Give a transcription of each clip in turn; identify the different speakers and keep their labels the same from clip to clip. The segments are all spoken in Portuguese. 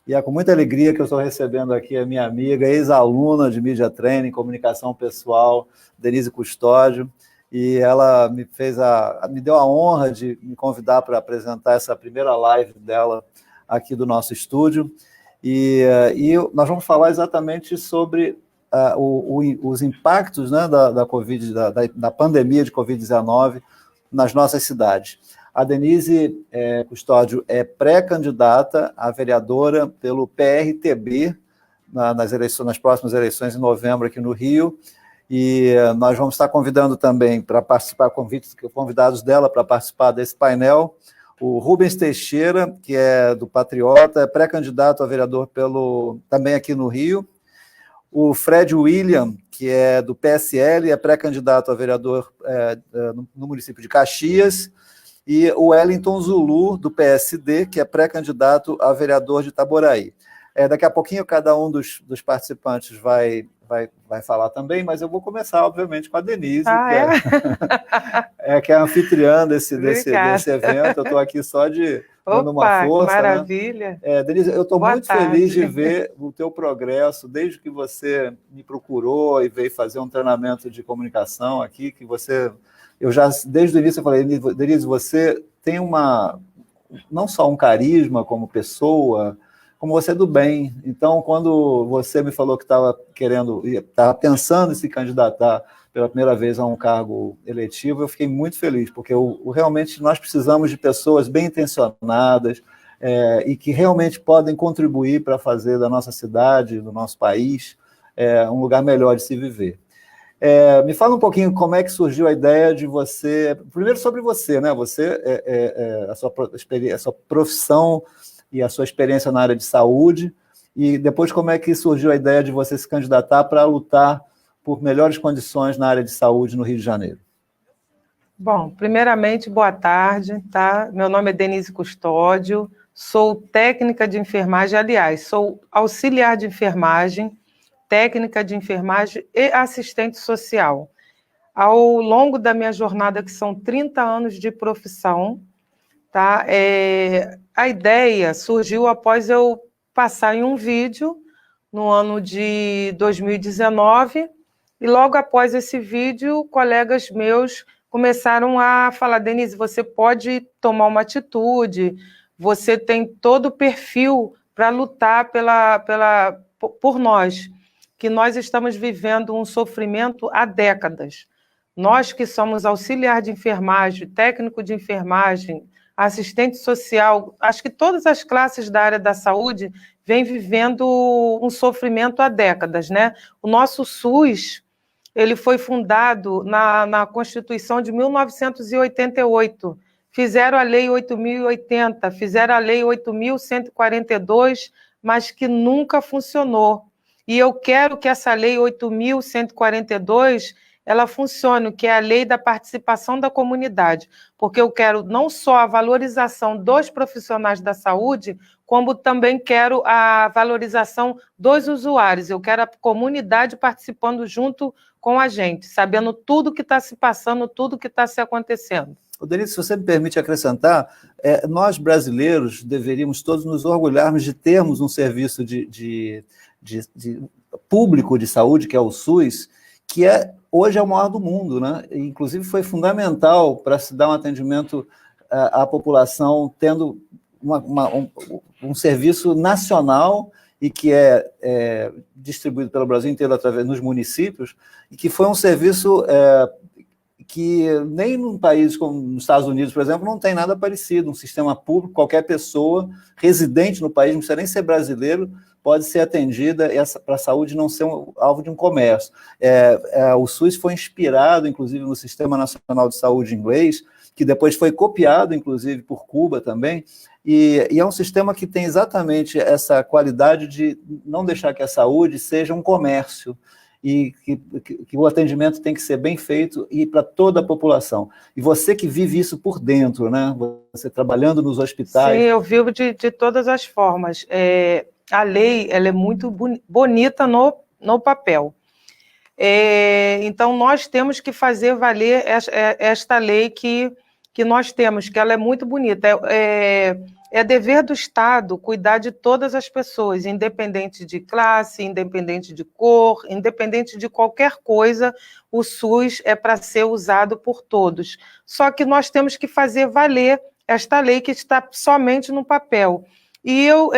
Speaker 1: E é com muita alegria que eu estou recebendo aqui a minha amiga, ex-aluna de Media Training, Comunicação Pessoal, Denise Custódio, e ela me deu a honra de me convidar para apresentar essa primeira live dela aqui do nosso estúdio. E nós vamos falar exatamente sobre os impactos, né, da pandemia de Covid-19 nas nossas cidades. A Denise Custódio é pré-candidata a vereadora pelo PRTB nas próximas eleições em novembro aqui no Rio, e nós vamos estar convidando também para participar, convidados dela para participar desse painel, o Rubens Teixeira, que é do Patriota, é pré-candidato a vereador também aqui no Rio, o Fred William, que é do PSL, é pré-candidato a vereador no município de Caxias, e o Wellington Zulu, do PSD, que é pré-candidato a vereador de Itaboraí. Daqui a pouquinho cada um dos participantes vai falar também, mas eu vou começar, obviamente, com a Denise, que é a anfitriã desse evento. Eu estou aqui só dando uma força.
Speaker 2: Que maravilha!
Speaker 1: Né? Denise, eu estou muito feliz de ver o teu progresso, desde que você me procurou e veio fazer um treinamento de comunicação aqui, que você... desde o início eu falei, Denise, você tem não só um carisma como pessoa, como você é do bem. Então, quando você me falou que estava pensando em se candidatar pela primeira vez a um cargo eletivo, eu fiquei muito feliz, porque realmente nós precisamos de pessoas bem intencionadas e que realmente podem contribuir para fazer da nossa cidade, do nosso país, um lugar melhor de se viver. Me fala um pouquinho como é que surgiu a ideia de você... Primeiro sobre você, né? Você, a sua profissão e a sua experiência na área de saúde, e depois como é que surgiu a ideia de você se candidatar para lutar por melhores condições na área de saúde no Rio de Janeiro.
Speaker 2: Bom, primeiramente, boa tarde, tá? Meu nome é Denise Custódio, sou técnica de enfermagem, aliás, sou auxiliar de enfermagem, técnica de enfermagem e assistente social. Ao longo da minha jornada, que são 30 anos de profissão, tá? A ideia surgiu após eu passar em um vídeo no ano de 2019, e logo após esse vídeo, colegas meus começaram a falar: Denise, você pode tomar uma atitude, você tem todo o perfil para lutar por nós, que nós estamos vivendo um sofrimento há décadas. Nós que somos auxiliar de enfermagem, técnico de enfermagem, assistente social, acho que todas as classes da área da saúde vêm vivendo um sofrimento há décadas, né? O nosso SUS, ele foi fundado na Constituição de 1988, fizeram a Lei 8.080, fizeram a Lei 8.142, mas que nunca funcionou. E eu quero que essa Lei 8.142 ela funcione, que é a lei da participação da comunidade, porque eu quero não só a valorização dos profissionais da saúde, como também quero a valorização dos usuários. Eu quero a comunidade participando junto com a gente, sabendo tudo que está se passando, tudo que está se acontecendo.
Speaker 1: Denise, se você me permite acrescentar, nós brasileiros deveríamos todos nos orgulharmos de termos um serviço de público de saúde, que é o SUS, que hoje é o maior do mundo, né? Inclusive foi fundamental para se dar um atendimento à população, tendo um serviço nacional e que é distribuído pelo Brasil inteiro através dos municípios, e que foi um serviço que nem num país como nos Estados Unidos, por exemplo, não tem nada parecido. Um sistema público, qualquer pessoa residente no país, não precisa nem ser brasileiro, pode ser atendida para a saúde não ser alvo de um comércio. O SUS foi inspirado, inclusive, no Sistema Nacional de Saúde inglês, que depois foi copiado, inclusive, por Cuba também, e é um sistema que tem exatamente essa qualidade de não deixar que a saúde seja um comércio, e que o atendimento tem que ser bem feito e para toda a população. E você que vive isso por dentro, né? Você trabalhando nos hospitais...
Speaker 2: Sim, eu vivo de todas as formas. A lei ela é muito bonita no papel. Então, nós temos que fazer valer esta lei que nós temos, que ela é muito bonita. É dever do Estado cuidar de todas as pessoas, independente de classe, independente de cor, independente de qualquer coisa, o SUS é para ser usado por todos. Só que nós temos que fazer valer esta lei que está somente no papel. E eu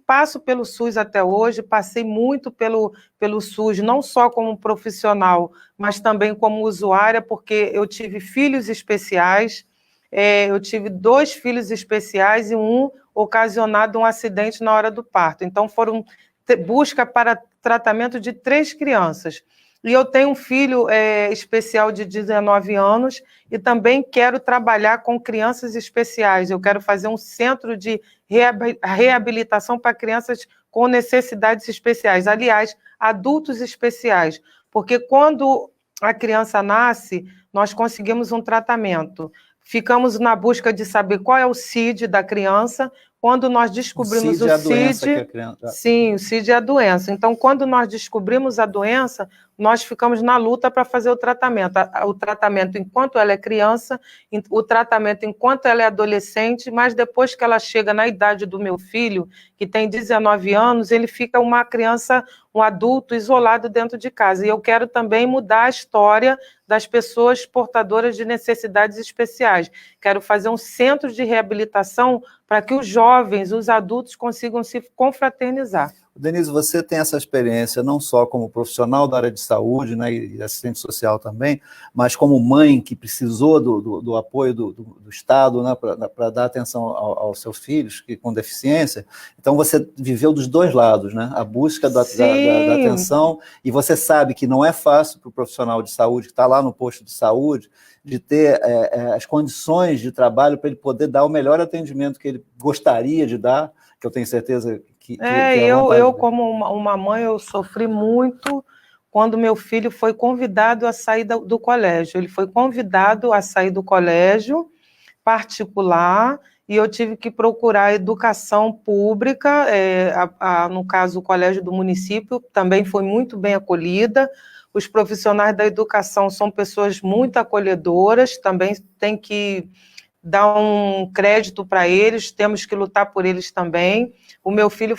Speaker 2: passo pelo SUS até hoje, passei muito pelo SUS, não só como profissional, mas também como usuária, porque eu tive filhos especiais, eu tive 2 filhos especiais e um ocasionado um acidente na hora do parto. Então, foram busca para tratamento de 3 crianças. E eu tenho um filho especial de 19 anos e também quero trabalhar com crianças especiais. Eu quero fazer um centro de reabilitação para crianças com necessidades especiais. Aliás, adultos especiais. Porque quando a criança nasce, nós conseguimos um tratamento. Ficamos na busca de saber qual é o CID da criança. Quando nós descobrimos o CID, sim, o CID é a doença. Então, quando nós descobrimos a doença, nós ficamos na luta para fazer o tratamento. O tratamento enquanto ela é criança, o tratamento enquanto ela é adolescente, mas depois que ela chega na idade do meu filho, que tem 19 anos, ele fica uma criança, um adulto isolado dentro de casa. E eu quero também mudar a história das pessoas portadoras de necessidades especiais. Quero fazer um centro de reabilitação para que os jovens, os adultos consigam se confraternizar.
Speaker 1: Denise, você tem essa experiência não só como profissional da área de saúde, né, e assistente social também, mas como mãe que precisou do apoio do Estado, né, para dar atenção aos seus filhos com deficiência. Então, você viveu dos 2 lados, né? A busca da atenção, e você sabe que não é fácil para o profissional de saúde que está lá no posto de saúde de ter as condições de trabalho para ele poder dar o melhor atendimento que ele gostaria de dar, que eu tenho certeza que
Speaker 2: eu como uma mãe, eu sofri muito quando meu filho foi convidado a sair do colégio. Ele foi convidado a sair do colégio particular e eu tive que procurar educação pública, no caso o colégio do município, também foi muito bem acolhida. Os profissionais da educação são pessoas muito acolhedoras, também tem que dar um crédito para eles, temos que lutar por eles também. O meu filho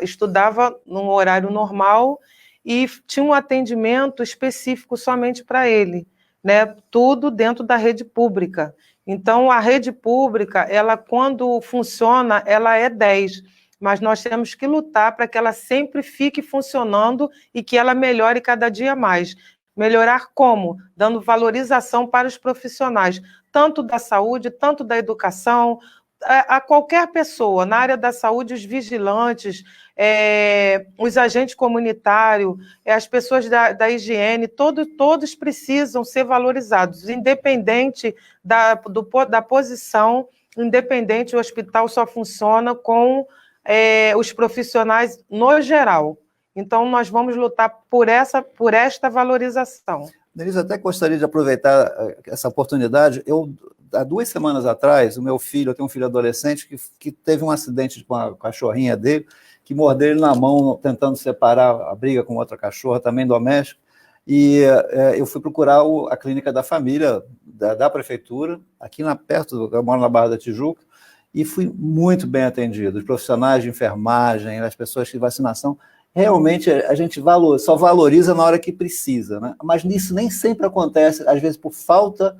Speaker 2: estudava num horário normal e tinha um atendimento específico somente para ele, né? Tudo dentro da rede pública. Então, a rede pública, ela quando funciona, ela é 10, mas nós temos que lutar para que ela sempre fique funcionando e que ela melhore cada dia mais. Melhorar como? Dando valorização para os profissionais, tanto da saúde, tanto da educação, a qualquer pessoa, na área da saúde, os vigilantes, os agentes comunitários, as pessoas da higiene, todos precisam ser valorizados, independente da posição, independente, o hospital só funciona com os profissionais no geral. Então, nós vamos lutar por esta valorização.
Speaker 1: Denise, até gostaria de aproveitar essa oportunidade. Há 2 semanas atrás, o meu filho, eu tenho um filho adolescente que teve um acidente com a cachorrinha dele, que mordeu ele na mão, tentando separar a briga com outra cachorra, também doméstica, e eu fui procurar a clínica da família, da prefeitura, aqui perto, eu moro na Barra da Tijuca, e fui muito bem atendido. Os profissionais de enfermagem, as pessoas de vacinação, realmente a gente só valoriza na hora que precisa, né? Mas isso nem sempre acontece, às vezes por falta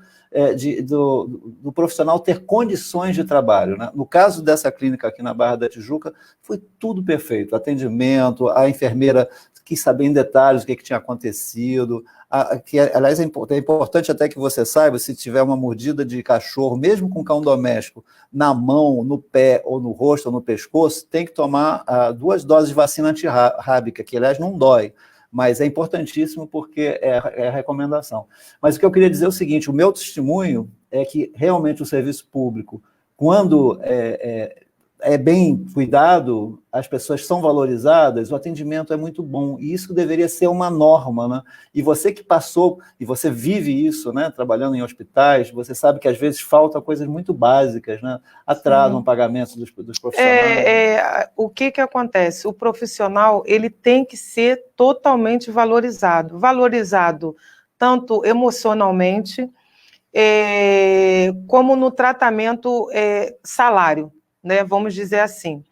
Speaker 1: do profissional ter condições de trabalho, né? No caso dessa clínica aqui na Barra da Tijuca, foi tudo perfeito, atendimento, a enfermeira quis saber em detalhes o que tinha acontecido, aliás, é importante até que você saiba, se tiver uma mordida de cachorro, mesmo com cão doméstico, na mão, no pé, ou no rosto, ou no pescoço, tem que tomar 2 doses de vacina antirrábica, que, aliás, não dói, mas é importantíssimo porque é a recomendação. Mas o que eu queria dizer é o seguinte, o meu testemunho é que, realmente, o serviço público, quando é bem cuidado, as pessoas são valorizadas, o atendimento é muito bom, e isso deveria ser uma norma, né? E você que passou, e você vive isso, né, trabalhando em hospitais, você sabe que às vezes faltam coisas muito básicas, né? Atrasam pagamentos dos profissionais.
Speaker 2: O que acontece? O profissional, ele tem que ser totalmente valorizado tanto emocionalmente, como no tratamento salário, né? Vamos dizer assim.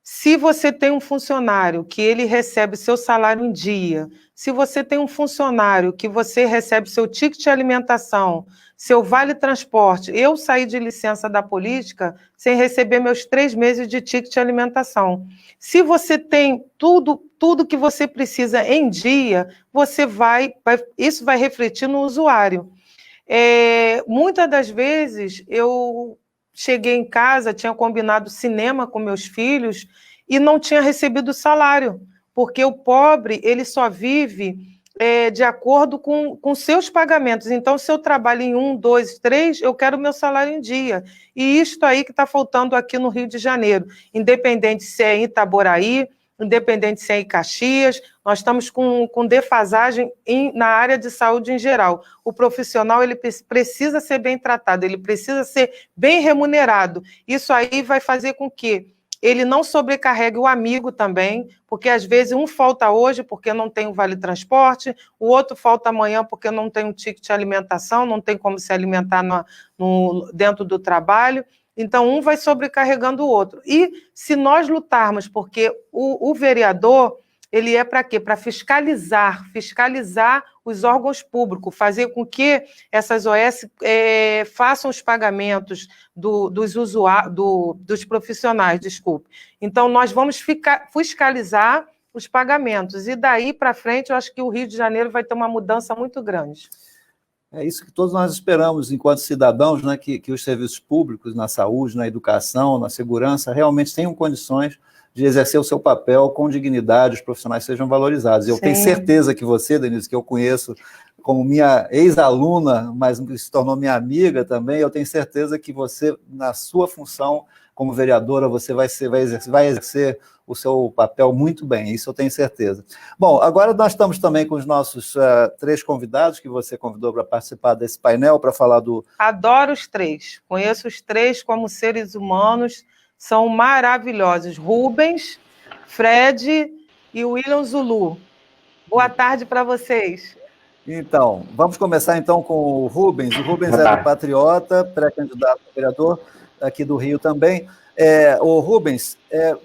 Speaker 2: Se você tem um funcionário que ele recebe seu salário em dia, se você tem um funcionário que você recebe seu ticket de alimentação, seu vale transporte, eu saí de licença da política sem receber meus 3 meses de ticket de alimentação. Se você tem tudo que você precisa em dia, isso vai refletir no usuário. Muitas das vezes eu cheguei em casa, tinha combinado cinema com meus filhos e não tinha recebido salário, porque o pobre ele só vive de acordo com seus pagamentos. Então, se eu trabalho em 1, 2, 3, eu quero o meu salário em dia. E isto aí que está faltando aqui no Rio de Janeiro, independente se é em Itaboraí, independente se é em Caxias, nós estamos com defasagem na área de saúde em geral. O profissional ele precisa ser bem tratado, ele precisa ser bem remunerado. Isso aí vai fazer com que ele não sobrecarregue o amigo também, porque às vezes um falta hoje porque não tem o vale transporte, o outro falta amanhã porque não tem um ticket de alimentação, não tem como se alimentar dentro do trabalho. Então, um vai sobrecarregando o outro. E se nós lutarmos, porque o vereador, ele é para quê? Para fiscalizar os órgãos públicos, fazer com que essas OS façam os pagamentos dos profissionais, desculpe. Então, nós vamos fiscalizar os pagamentos. E daí para frente, eu acho que o Rio de Janeiro vai ter uma mudança muito grande.
Speaker 1: É isso que todos nós esperamos, enquanto cidadãos, né, que os serviços públicos, na saúde, na educação, na segurança, realmente tenham condições de exercer o seu papel com dignidade, os profissionais sejam valorizados. Eu tenho certeza que você, Denise, que eu conheço como minha ex-aluna, mas se tornou minha amiga também, eu tenho certeza que você, na sua função como vereadora, você vai exercer o seu papel muito bem, isso eu tenho certeza. Bom, agora nós estamos também com os nossos 3 convidados, que você convidou para participar desse painel, para falar do...
Speaker 2: Adoro os 3, conheço os 3 como seres humanos, são maravilhosos. Rubens, Fred e William Zulu. Boa tarde para vocês.
Speaker 1: Então, vamos começar então com o Rubens. O Rubens é do Patriota, pré-candidato a vereador aqui do Rio também. O Rubens,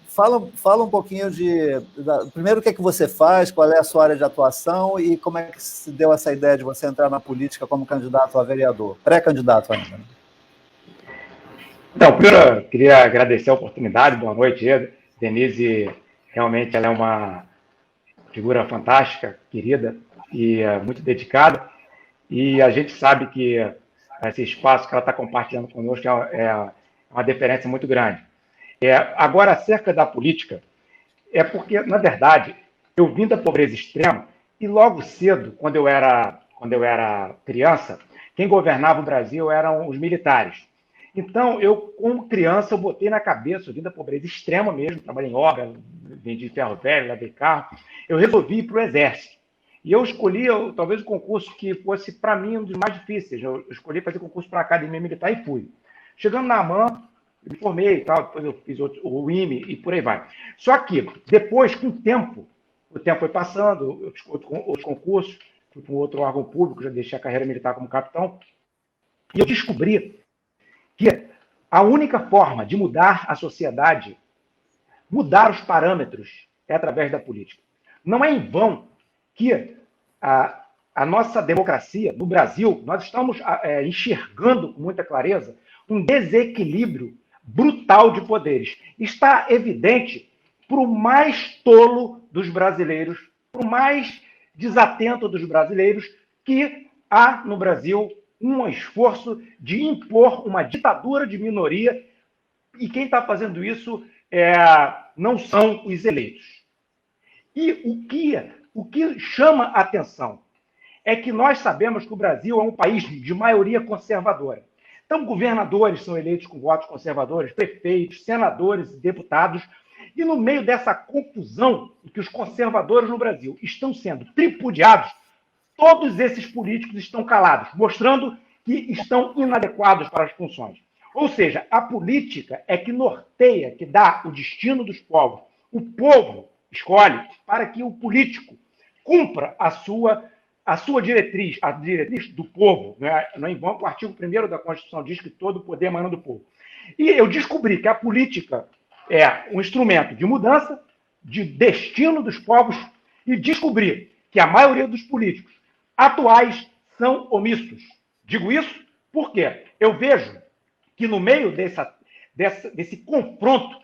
Speaker 1: fala um pouquinho primeiro, o que é que você faz, qual é a sua área de atuação e como é que se deu essa ideia de você entrar na política como candidato a vereador, pré-candidato ainda, né?
Speaker 3: Então, primeiro, eu queria agradecer a oportunidade. Boa noite, Denise. Realmente ela é uma figura fantástica, querida e muito dedicada. E a gente sabe que esse espaço que ela está compartilhando conosco é uma diferença muito grande. Agora, acerca da política, é porque, na verdade, eu vim da pobreza extrema e logo cedo, quando eu era criança, quem governava o Brasil eram os militares. Então, eu, como criança, eu botei na cabeça, eu vim da pobreza extrema mesmo, trabalhei em obra, vendi ferro velho, lavei carro, eu resolvi ir para o Exército. E eu escolhi, talvez, o concurso que fosse, para mim, um dos mais difíceis. Eu escolhi fazer concurso para a Academia Militar e fui. Chegando na AMAN, eu me formei e tal, depois eu fiz o IME e por aí vai. Só que, depois, com o tempo foi passando, eu fiz outros concursos, fui para um outro órgão público, já deixei a carreira militar como capitão, e eu descobri que a única forma de mudar a sociedade, mudar os parâmetros, é através da política. Não é em vão que a nossa democracia, no Brasil, nós estamos enxergando com muita clareza um desequilíbrio brutal de poderes. Está evidente para o mais tolo dos brasileiros, para o mais desatento dos brasileiros, que há no Brasil um esforço de impor uma ditadura de minoria, e quem está fazendo isso não são os eleitos. E o que chama a atenção é que nós sabemos que o Brasil é um país de maioria conservadora. Então, governadores são eleitos com votos conservadores, prefeitos, senadores e deputados, e no meio dessa confusão em que os conservadores no Brasil estão sendo tripudiados, todos esses políticos estão calados, mostrando que estão inadequados para as funções. Ou seja, a política é que norteia, que dá o destino dos povos. O povo escolhe para que o político cumpra a sua a sua diretriz, a diretriz do povo, né? Não em vão, o artigo 1º da Constituição diz que todo o poder emana do povo. E eu descobri que a política é um instrumento de mudança, de destino dos povos, e descobri que a maioria dos políticos atuais são omissos. Digo isso porque eu vejo que no meio desse confronto,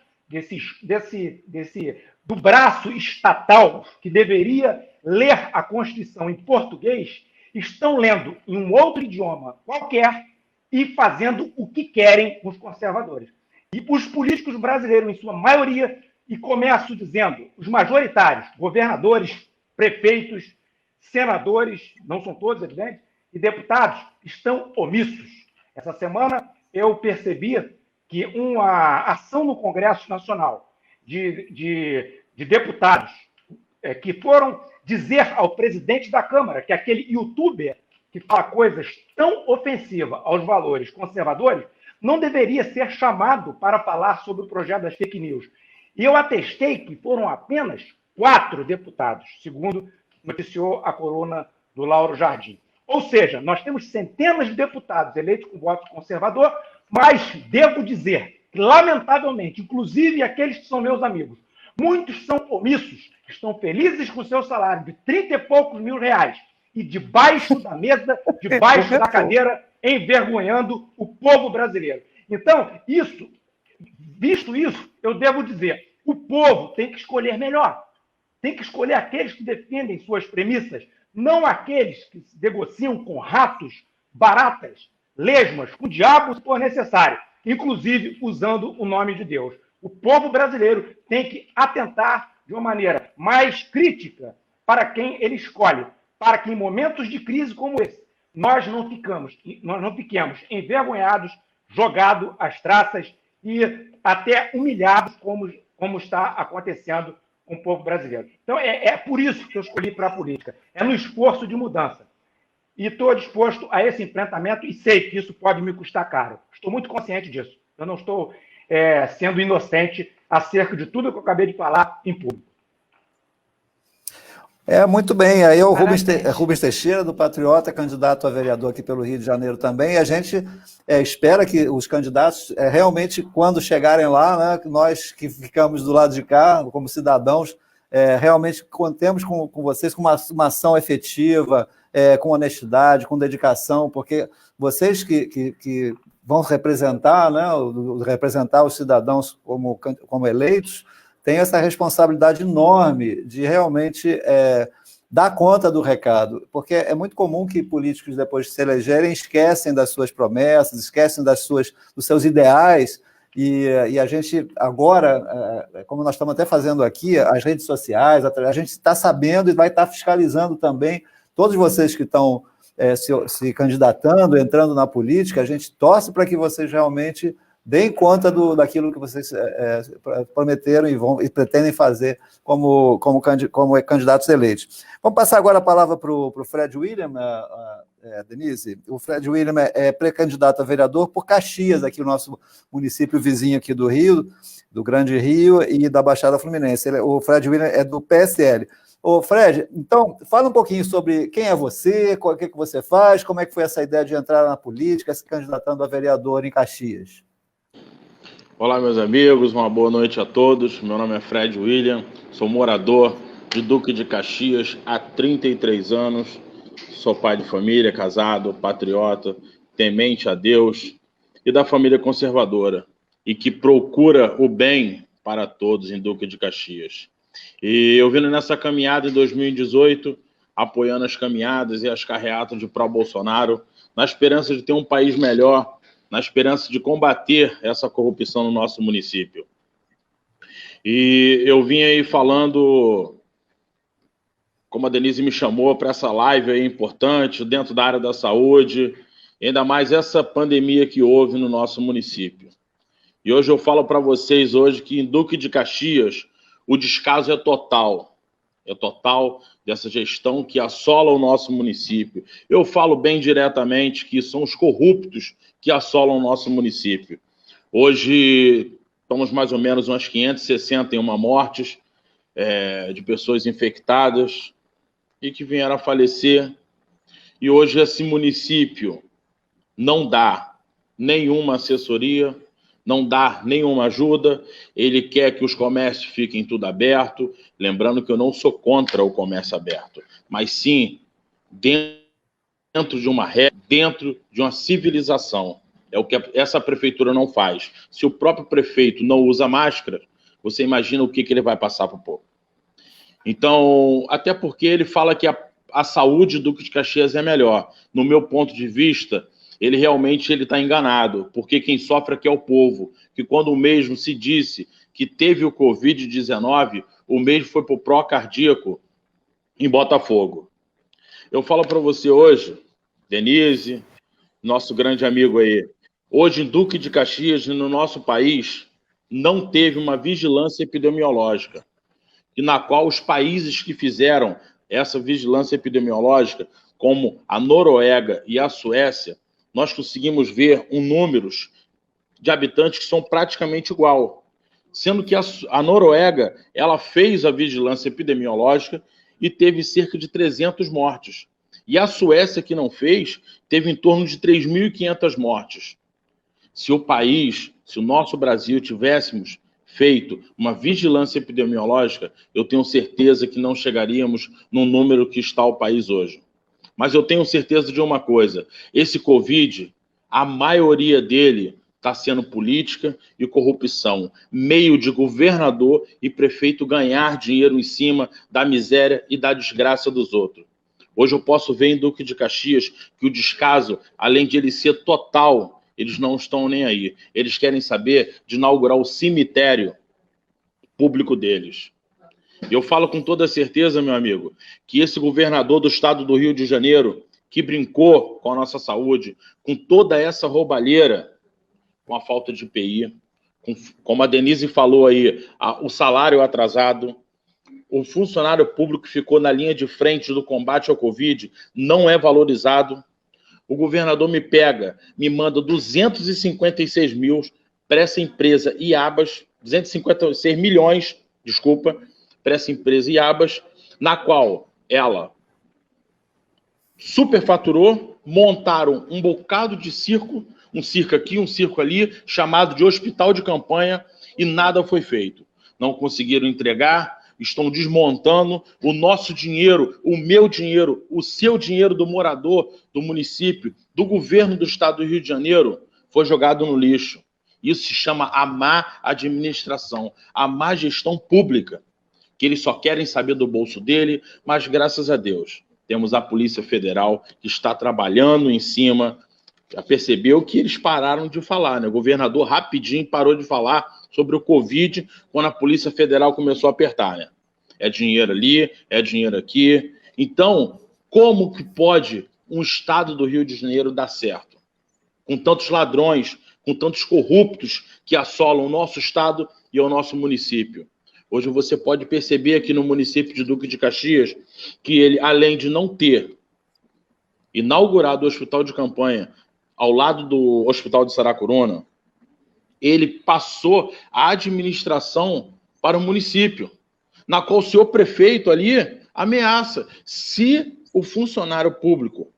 Speaker 3: do braço estatal que deveria ler a Constituição em português, estão lendo em um outro idioma qualquer e fazendo o que querem os conservadores. E os políticos brasileiros, em sua maioria, e começo dizendo, os majoritários, governadores, prefeitos, senadores, não são todos, evidente, e deputados, estão omissos. Essa semana eu percebi que uma ação no Congresso Nacional de deputados que foram dizer ao presidente da Câmara que aquele youtuber que fala coisas tão ofensivas aos valores conservadores não deveria ser chamado para falar sobre o projeto das fake news. E eu atestei que foram apenas 4 deputados, segundo noticiou a coluna do Lauro Jardim. Ou seja, nós temos centenas de deputados eleitos com voto conservador, mas devo dizer que, lamentavelmente, inclusive aqueles que são meus amigos, muitos são omissos, estão felizes com seu salário de 30 e poucos mil reais e debaixo da mesa, debaixo da cadeira, envergonhando o povo brasileiro. Então, visto isso, eu devo dizer, o povo tem que escolher melhor. Tem que escolher aqueles que defendem suas premissas, não aqueles que se negociam com ratos, baratas, lesmas, com diabo se for necessário, inclusive usando o nome de Deus. O povo brasileiro tem que atentar de uma maneira mais crítica para quem ele escolhe, para que em momentos de crise como esse, nós não fiquemos envergonhados, jogados às traças e até humilhados, como está acontecendo com o povo brasileiro. Então, é por isso que eu escolhi para a política. É no esforço de mudança. E estou disposto a esse enfrentamento e sei que isso pode me custar caro. Estou muito consciente disso. Eu não estou sendo inocente acerca de tudo que eu acabei de falar em público.
Speaker 1: Muito bem. Aí é o Rubens Teixeira, do Patriota, candidato a vereador aqui pelo Rio de Janeiro também. E a gente espera que os candidatos, realmente, quando chegarem lá, né, nós que ficamos do lado de cá, como cidadãos, realmente contemos com vocês com uma ação efetiva, com honestidade, com dedicação, porque vocês que vão representar, né, representar os cidadãos como eleitos, tem essa responsabilidade enorme de realmente dar conta do recado, porque é muito comum que políticos, depois de se elegerem, esquecem das suas promessas, esquecem dos seus ideais, e a gente agora, como nós estamos até fazendo aqui, as redes sociais, a gente está sabendo e vai estar fiscalizando também todos vocês que estão se candidatando, entrando na política. A gente torce para que vocês realmente deem conta daquilo que vocês prometeram e pretendem fazer como candidatos eleitos. Vamos passar agora a palavra para o Fred William, Denise. O Fred William é pré-candidato a vereador por Caxias, aqui no nosso município vizinho aqui do Rio, do Grande Rio e da Baixada Fluminense. O Fred William é do PSL. Ô, Fred, então, fala um pouquinho sobre quem é você, o que você faz, como é que foi essa ideia de entrar na política, se candidatando a vereador em Caxias.
Speaker 4: Olá, meus amigos, uma boa noite a todos. Meu nome é Fred William, sou morador de Duque de Caxias há 33 anos. Sou pai de família, casado, patriota, temente a Deus e da família conservadora e que procura o bem para todos em Duque de Caxias. E eu vindo nessa caminhada em 2018, apoiando as caminhadas e as carreatas de pró-Bolsonaro, na esperança de ter um país melhor, na esperança de combater essa corrupção no nosso município. E eu vim aí falando, como a Denise me chamou, para essa live aí importante, dentro da área da saúde, ainda mais essa pandemia que houve no nosso município. E hoje eu falo para vocês hoje que em Duque de Caxias o descaso é total dessa gestão que assola o nosso município. Eu falo bem diretamente que são os corruptos que assolam o nosso município. Hoje estamos mais ou menos umas 561 mortes de pessoas infectadas e que vieram a falecer e hoje esse município não dá nenhuma assessoria, não dá nenhuma ajuda, ele quer que os comércios fiquem tudo aberto, lembrando que eu não sou contra o comércio aberto, mas sim dentro de uma regra, dentro de uma civilização. É o que essa prefeitura não faz. Se o próprio prefeito não usa máscara, você imagina o que ele vai passar para o povo. Então, até porque ele fala que a saúde do Duque de Caxias é melhor. No meu ponto de vista, ele realmente está enganado, porque quem sofre aqui é o povo, que quando o mesmo se disse que teve o Covid-19, o mesmo foi para o pró-cardíaco em Botafogo. Eu falo para você hoje, Denise, nosso grande amigo aí, hoje em Duque de Caxias, no nosso país, não teve uma vigilância epidemiológica, e na qual os países que fizeram essa vigilância epidemiológica, como a Noruega e a Suécia, nós conseguimos ver números de habitantes que são praticamente igual, sendo que a Noruega ela fez a vigilância epidemiológica e teve cerca de 300 mortes. E a Suécia, que não fez, teve em torno de 3.500 mortes. Se o nosso Brasil tivéssemos feito uma vigilância epidemiológica, eu tenho certeza que não chegaríamos no número que está o país hoje. Mas eu tenho certeza de uma coisa, esse Covid, a maioria dele está sendo política e corrupção, meio de governador e prefeito ganhar dinheiro em cima da miséria e da desgraça dos outros. Hoje eu posso ver em Duque de Caxias que o descaso, além de ele ser total, eles não estão nem aí. Eles querem saber de inaugurar o cemitério público deles. Eu falo com toda certeza, meu amigo, que esse governador do estado do Rio de Janeiro, que brincou com a nossa saúde, com toda essa roubalheira, com a falta de IPI, como a Denise falou aí, o salário atrasado, o funcionário público que ficou na linha de frente do combate ao Covid não é valorizado. O governador me manda 256 mil para essa empresa Iabas, 256 milhões, desculpa, para essa empresa Iabas, na qual ela superfaturou, montaram um bocado de circo, um circo aqui, um circo ali, chamado de hospital de campanha, e nada foi feito. Não conseguiram entregar, estão desmontando o nosso dinheiro, o meu dinheiro, o seu dinheiro do morador, do município, do governo do estado do Rio de Janeiro, foi jogado no lixo. Isso se chama a má administração, a má gestão pública, que eles só querem saber do bolso dele, mas graças a Deus, temos a Polícia Federal que está trabalhando em cima, já percebeu que eles pararam de falar, né? O governador rapidinho parou de falar sobre o Covid quando a Polícia Federal começou a apertar, né? É dinheiro ali, é dinheiro aqui. Então, como que pode um estado do Rio de Janeiro dar certo? Com tantos ladrões, com tantos corruptos que assolam o nosso estado e o nosso município. Hoje você pode perceber aqui no município de Duque de Caxias que ele, além de não ter inaugurado o hospital de campanha ao lado do Hospital de Saracuruna, ele passou a administração para o município, na qual o senhor prefeito ali ameaça. Se o funcionário público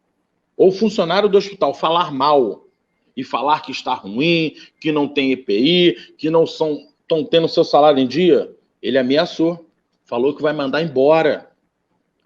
Speaker 4: ou funcionário do hospital falar mal e falar que está ruim, que não tem EPI, que não estão tendo seu salário em dia, ele ameaçou, falou que vai mandar embora.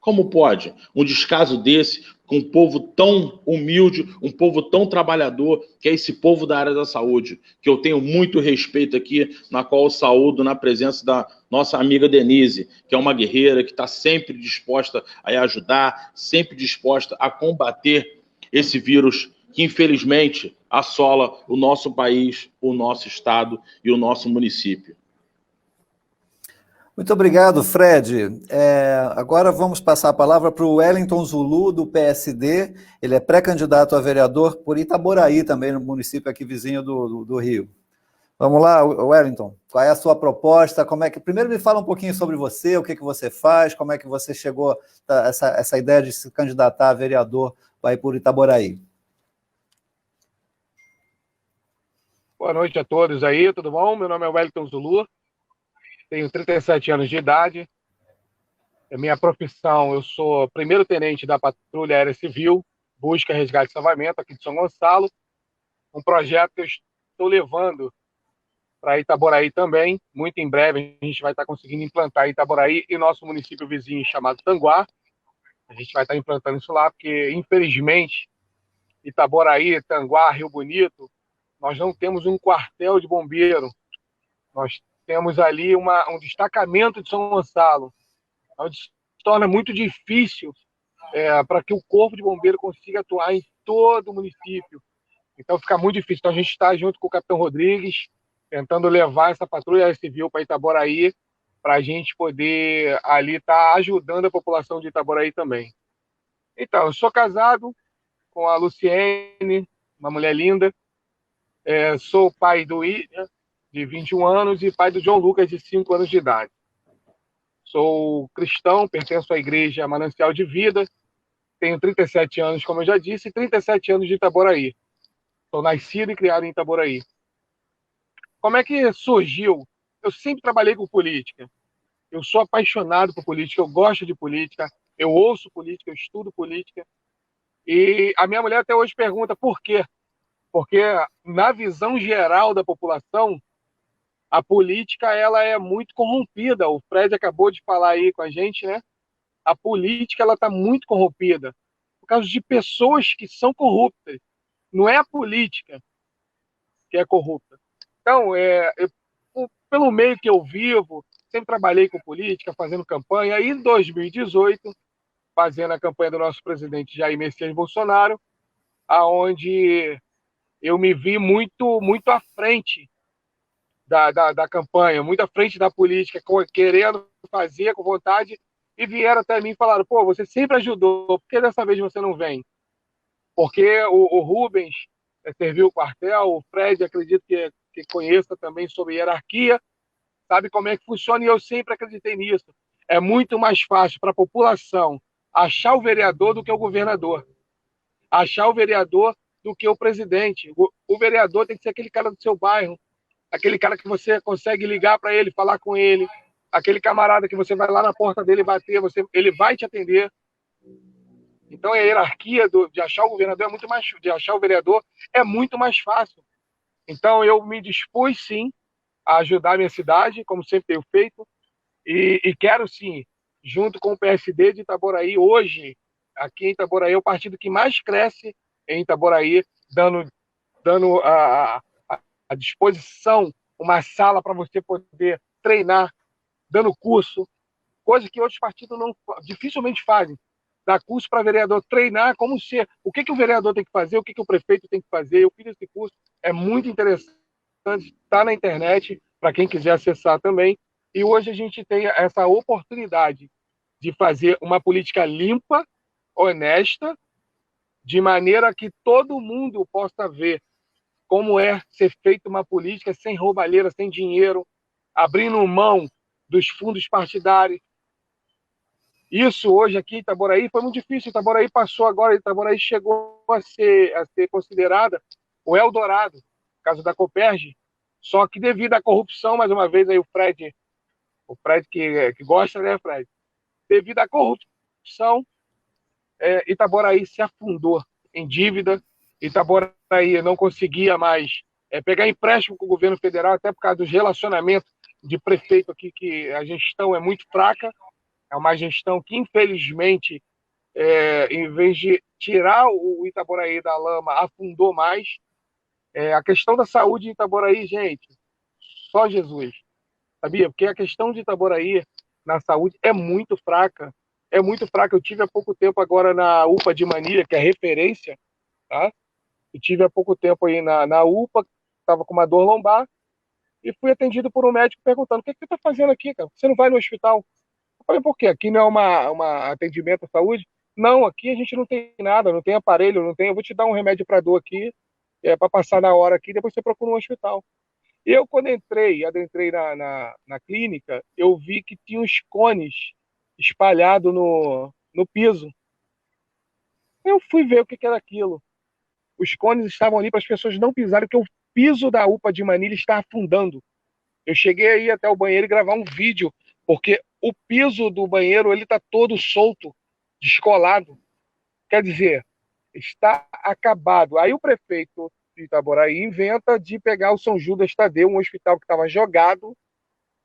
Speaker 4: Como pode um descaso desse com um povo tão humilde, um povo tão trabalhador, que é esse povo da área da saúde, que eu tenho muito respeito aqui, na qual eu saúdo na presença da nossa amiga Denise, que é uma guerreira, que está sempre disposta a ajudar, sempre disposta a combater esse vírus que, infelizmente, assola o nosso país, o nosso estado e o nosso município.
Speaker 1: Muito obrigado, Fred. Agora vamos passar a palavra para o Wellington Zulu, do PSD. Ele é pré-candidato a vereador por Itaboraí, também no município aqui vizinho do Rio. Vamos lá, Wellington. Qual é a sua proposta? Primeiro me fala um pouquinho sobre você, o que você faz, como é que você chegou a essa ideia de se candidatar a vereador aí por Itaboraí.
Speaker 5: Boa noite a todos aí, tudo bom? Meu nome é Wellington Zulu. Tenho 37 anos de idade. A minha profissão, eu sou primeiro-tenente da Patrulha Aérea Civil, busca, resgate e salvamento aqui de São Gonçalo, um projeto que eu estou levando para Itaboraí também. Muito em breve a gente vai estar conseguindo implantar Itaboraí e nosso município vizinho chamado Tanguá. A gente vai estar implantando isso lá, porque infelizmente Itaboraí, Tanguá, Rio Bonito, nós não temos um quartel de bombeiro. Nós temos ali um destacamento de São Gonçalo, onde se torna muito difícil para que o corpo de bombeiro consiga atuar em todo o município. Então fica muito difícil. Então a gente está junto com o Capitão Rodrigues, tentando levar essa patrulha civil para Itaboraí, para a gente poder ali estar ajudando a população de Itaboraí também. Então, eu sou casado com a Luciene, uma mulher linda. Sou pai do William, de 21 anos, e pai do John Lucas, de 5 anos de idade. Sou cristão, pertenço à Igreja Manancial de Vida, tenho 37 anos, como eu já disse, e 37 anos de Itaboraí. Sou nascido e criado em Itaboraí. Como é que surgiu? Eu sempre trabalhei com política. Eu sou apaixonado por política, eu gosto de política, eu ouço política, eu estudo política. E a minha mulher até hoje pergunta por quê? Porque na visão geral da população, a política ela é muito corrompida. O Fred acabou de falar aí com a gente, né? A política ela está muito corrompida por causa de pessoas que são corruptas. Não é a política que é corrupta. Então, pelo meio que eu vivo, sempre trabalhei com política, fazendo campanha. E em 2018, fazendo a campanha do nosso presidente Jair Messias Bolsonaro, aonde eu me vi muito à frente da campanha, muito à frente da política, querendo fazer com vontade, e vieram até mim e falaram: pô, você sempre ajudou, por que dessa vez você não vem? Porque o Rubens serviu o quartel, o Fred, acredito que conheça também sobre hierarquia, sabe como é que funciona, e eu sempre acreditei nisso. É muito mais fácil para a população achar o vereador do que o governador, achar o vereador do que o presidente. O vereador tem que ser aquele cara do seu bairro, aquele cara que você consegue ligar para ele, falar com ele, aquele camarada que você vai lá na porta dele bater, ele vai te atender. Então a hierarquia de achar o governador de achar o vereador é muito mais fácil. Então eu me dispus sim a ajudar a minha cidade, como sempre tenho feito, e quero sim, junto com o PSD de Itaboraí, hoje, aqui em Itaboraí, é o partido que mais cresce em Itaboraí, dando à disposição uma sala para você poder treinar, dando curso, coisa que outros partidos dificilmente fazem. Dar curso para vereador, treinar como ser, o que o vereador tem que fazer, o que o prefeito tem que fazer. Eu fiz esse curso, é muito interessante, está na internet, para quem quiser acessar também. E hoje a gente tem essa oportunidade de fazer uma política limpa, honesta, de maneira que todo mundo possa ver como é ser feita uma política sem roubalheira, sem dinheiro, abrindo mão dos fundos partidários. Isso hoje aqui em Itaboraí foi muito difícil. Itaboraí passou agora, Itaboraí chegou a ser considerada o Eldorado, por causa da Copérgia. Só que devido à corrupção, mais uma vez aí o Fred que gosta, né, Fred? Devido à corrupção, Itaboraí se afundou em dívida. Itaboraí não conseguia mais pegar empréstimo com o governo federal, até por causa dos relacionamentos de prefeito aqui, que a gestão é muito fraca. É uma gestão que, infelizmente, em vez de tirar o Itaboraí da lama, afundou mais. A questão da saúde em Itaboraí, gente, só Jesus, sabia? Porque a questão de Itaboraí na saúde é muito fraca. É muito fraca. Eu tive há pouco tempo agora na UPA de Manilha, que é referência, tá? Eu tive há pouco tempo aí na UPA, estava com uma dor lombar, e fui atendido por um médico perguntando: o que você está fazendo aqui, cara? Você não vai no hospital? Eu falei: por quê? Aqui não é uma atendimento à saúde? Não, aqui a gente não tem nada, não tem aparelho, não tem. Eu vou te dar um remédio para dor aqui, para passar na hora aqui, depois você procura um hospital. Eu, quando adentrei na clínica, eu vi que tinha uns cones espalhados no piso. Eu fui ver o que era aquilo. Os cones estavam ali para as pessoas não pisarem, porque o piso da UPA de Manilha está afundando. Eu cheguei aí até o banheiro e gravar um vídeo, porque o piso do banheiro ele está todo solto, descolado. Quer dizer, está acabado. Aí o prefeito de Itaboraí inventa de pegar o São Judas Tadeu, um hospital que estava jogado,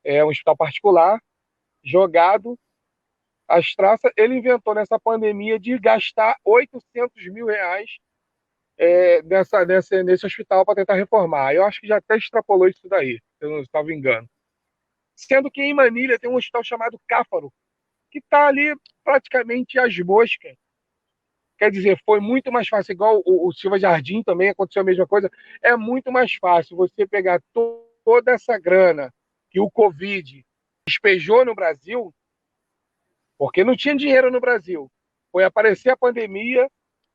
Speaker 5: um hospital particular, jogado às traças. Ele inventou nessa pandemia de gastar R$800 mil nesse hospital para tentar reformar. Eu acho que já até extrapolou isso daí, se eu não estava engano. Sendo que em Manilha tem um hospital chamado Cáfaro, que está ali praticamente às moscas. Quer dizer, foi muito mais fácil, igual o Silva Jardim também aconteceu a mesma coisa. É muito mais fácil você pegar toda essa grana que o Covid despejou no Brasil, porque não tinha dinheiro no Brasil. Foi aparecer a pandemia,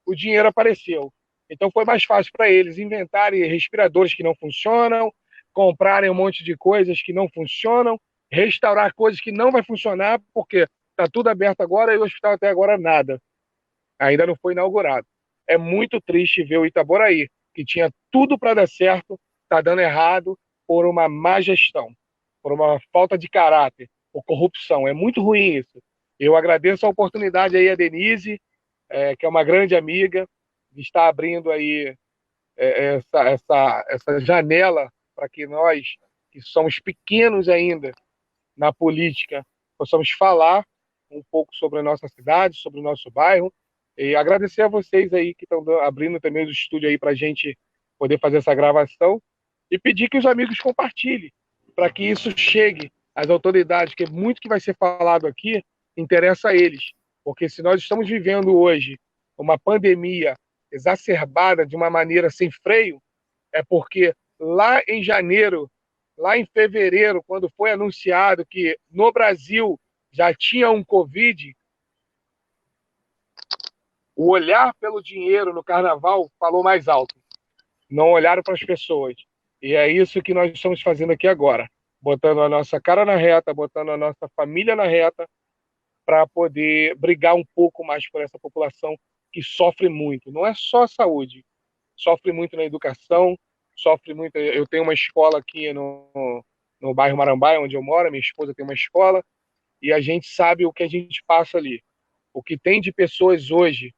Speaker 5: o dinheiro apareceu. Então foi mais fácil para eles inventarem respiradores que não funcionam, comprarem um monte de coisas que não funcionam, restaurar coisas que não vai funcionar, porque está tudo aberto agora e o hospital até agora nada. Ainda não foi inaugurado. É muito triste ver o Itaboraí, que tinha tudo para dar certo, está dando errado por uma má gestão, por uma falta de caráter, por corrupção. É muito ruim isso. Eu agradeço a oportunidade aí a Denise, que é uma grande amiga, de estar abrindo aí essa janela para que nós, que somos pequenos ainda na política, possamos falar um pouco sobre a nossa cidade, sobre o nosso bairro. E agradecer a vocês aí que estão abrindo também o estúdio aí para a gente poder fazer essa gravação e pedir que os amigos compartilhem para que isso chegue às autoridades, que muito que vai ser falado aqui interessa a eles. Porque se nós estamos vivendo hoje uma pandemia exacerbada de uma maneira sem freio, é porque lá em janeiro, lá em fevereiro, quando foi anunciado que no Brasil já tinha um Covid, o olhar pelo dinheiro no carnaval falou mais alto. Não olharam para as pessoas. E é isso que nós estamos fazendo aqui agora. Botando a nossa cara na reta, botando a nossa família na reta, para poder brigar um pouco mais por essa população que sofre muito. Não é só a saúde. Sofre muito na educação, sofre muito... Eu tenho uma escola aqui no bairro Marambaia, onde eu moro, minha esposa tem uma escola, e a gente sabe o que a gente passa ali. O que tem de pessoas hoje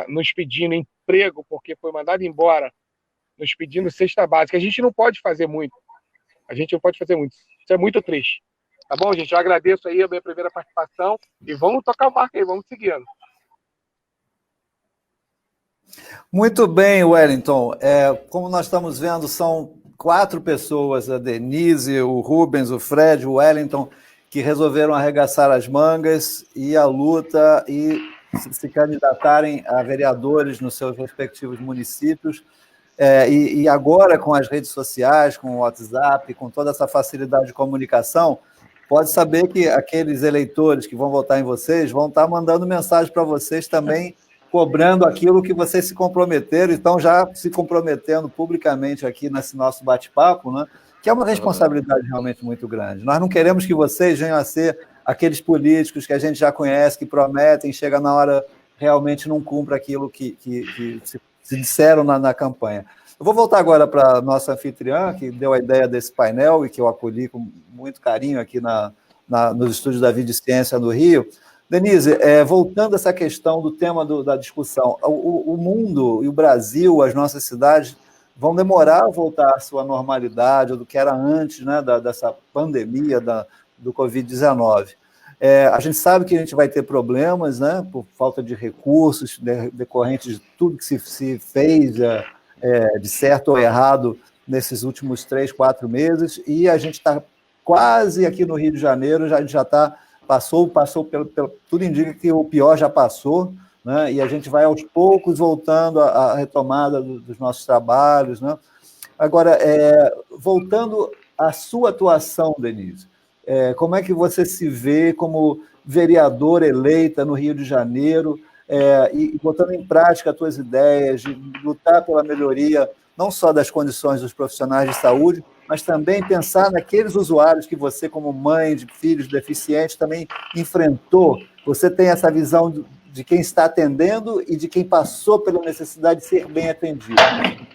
Speaker 5: nos pedindo emprego porque foi mandado embora, nos pedindo cesta básica. A gente não pode fazer muito. Isso é muito triste. Tá bom, gente? Eu agradeço aí a minha primeira participação e vamos tocar o barco aí, vamos seguindo.
Speaker 1: Muito bem, Wellington. Como nós estamos vendo, são 4 pessoas, a Denise, o Rubens, o Fred, o Wellington, que resolveram arregaçar as mangas e a luta e se candidatarem a vereadores nos seus respectivos municípios. E agora, com as redes sociais, com o WhatsApp, com toda essa facilidade de comunicação, pode saber que aqueles eleitores que vão votar em vocês vão estar mandando mensagem para vocês também, cobrando aquilo que vocês se comprometeram, estão já se comprometendo publicamente aqui nesse nosso bate-papo, né? Que é uma responsabilidade realmente muito grande. Nós não queremos que vocês venham a ser aqueles políticos que a gente já conhece, que prometem, chega na hora, realmente não cumpre aquilo que se disseram na campanha. Eu vou voltar agora para a nossa anfitriã, que deu a ideia desse painel e que eu acolhi com muito carinho aqui nos estúdios da Vida e Ciência do Rio. Denise, voltando a essa questão do tema da discussão, o mundo e o Brasil, as nossas cidades, vão demorar a voltar à sua normalidade, ou do que era antes, né, dessa pandemia do Covid-19. A gente sabe que a gente vai ter problemas, né, por falta de recursos, decorrentes de tudo que se fez de certo ou errado nesses últimos 3, 4 meses, e a gente está quase aqui no Rio de Janeiro, já está, passou tudo indica que o pior já passou, né, e a gente vai aos poucos voltando à retomada dos nossos trabalhos, né. Agora, voltando à sua atuação, Denise, como é que você se vê como vereadora eleita no Rio de Janeiro e botando em prática as suas ideias de lutar pela melhoria não só das condições dos profissionais de saúde, mas também pensar naqueles usuários que você, como mãe de filhos deficientes, também enfrentou? Você tem essa visão de quem está atendendo e de quem passou pela necessidade de ser bem atendido.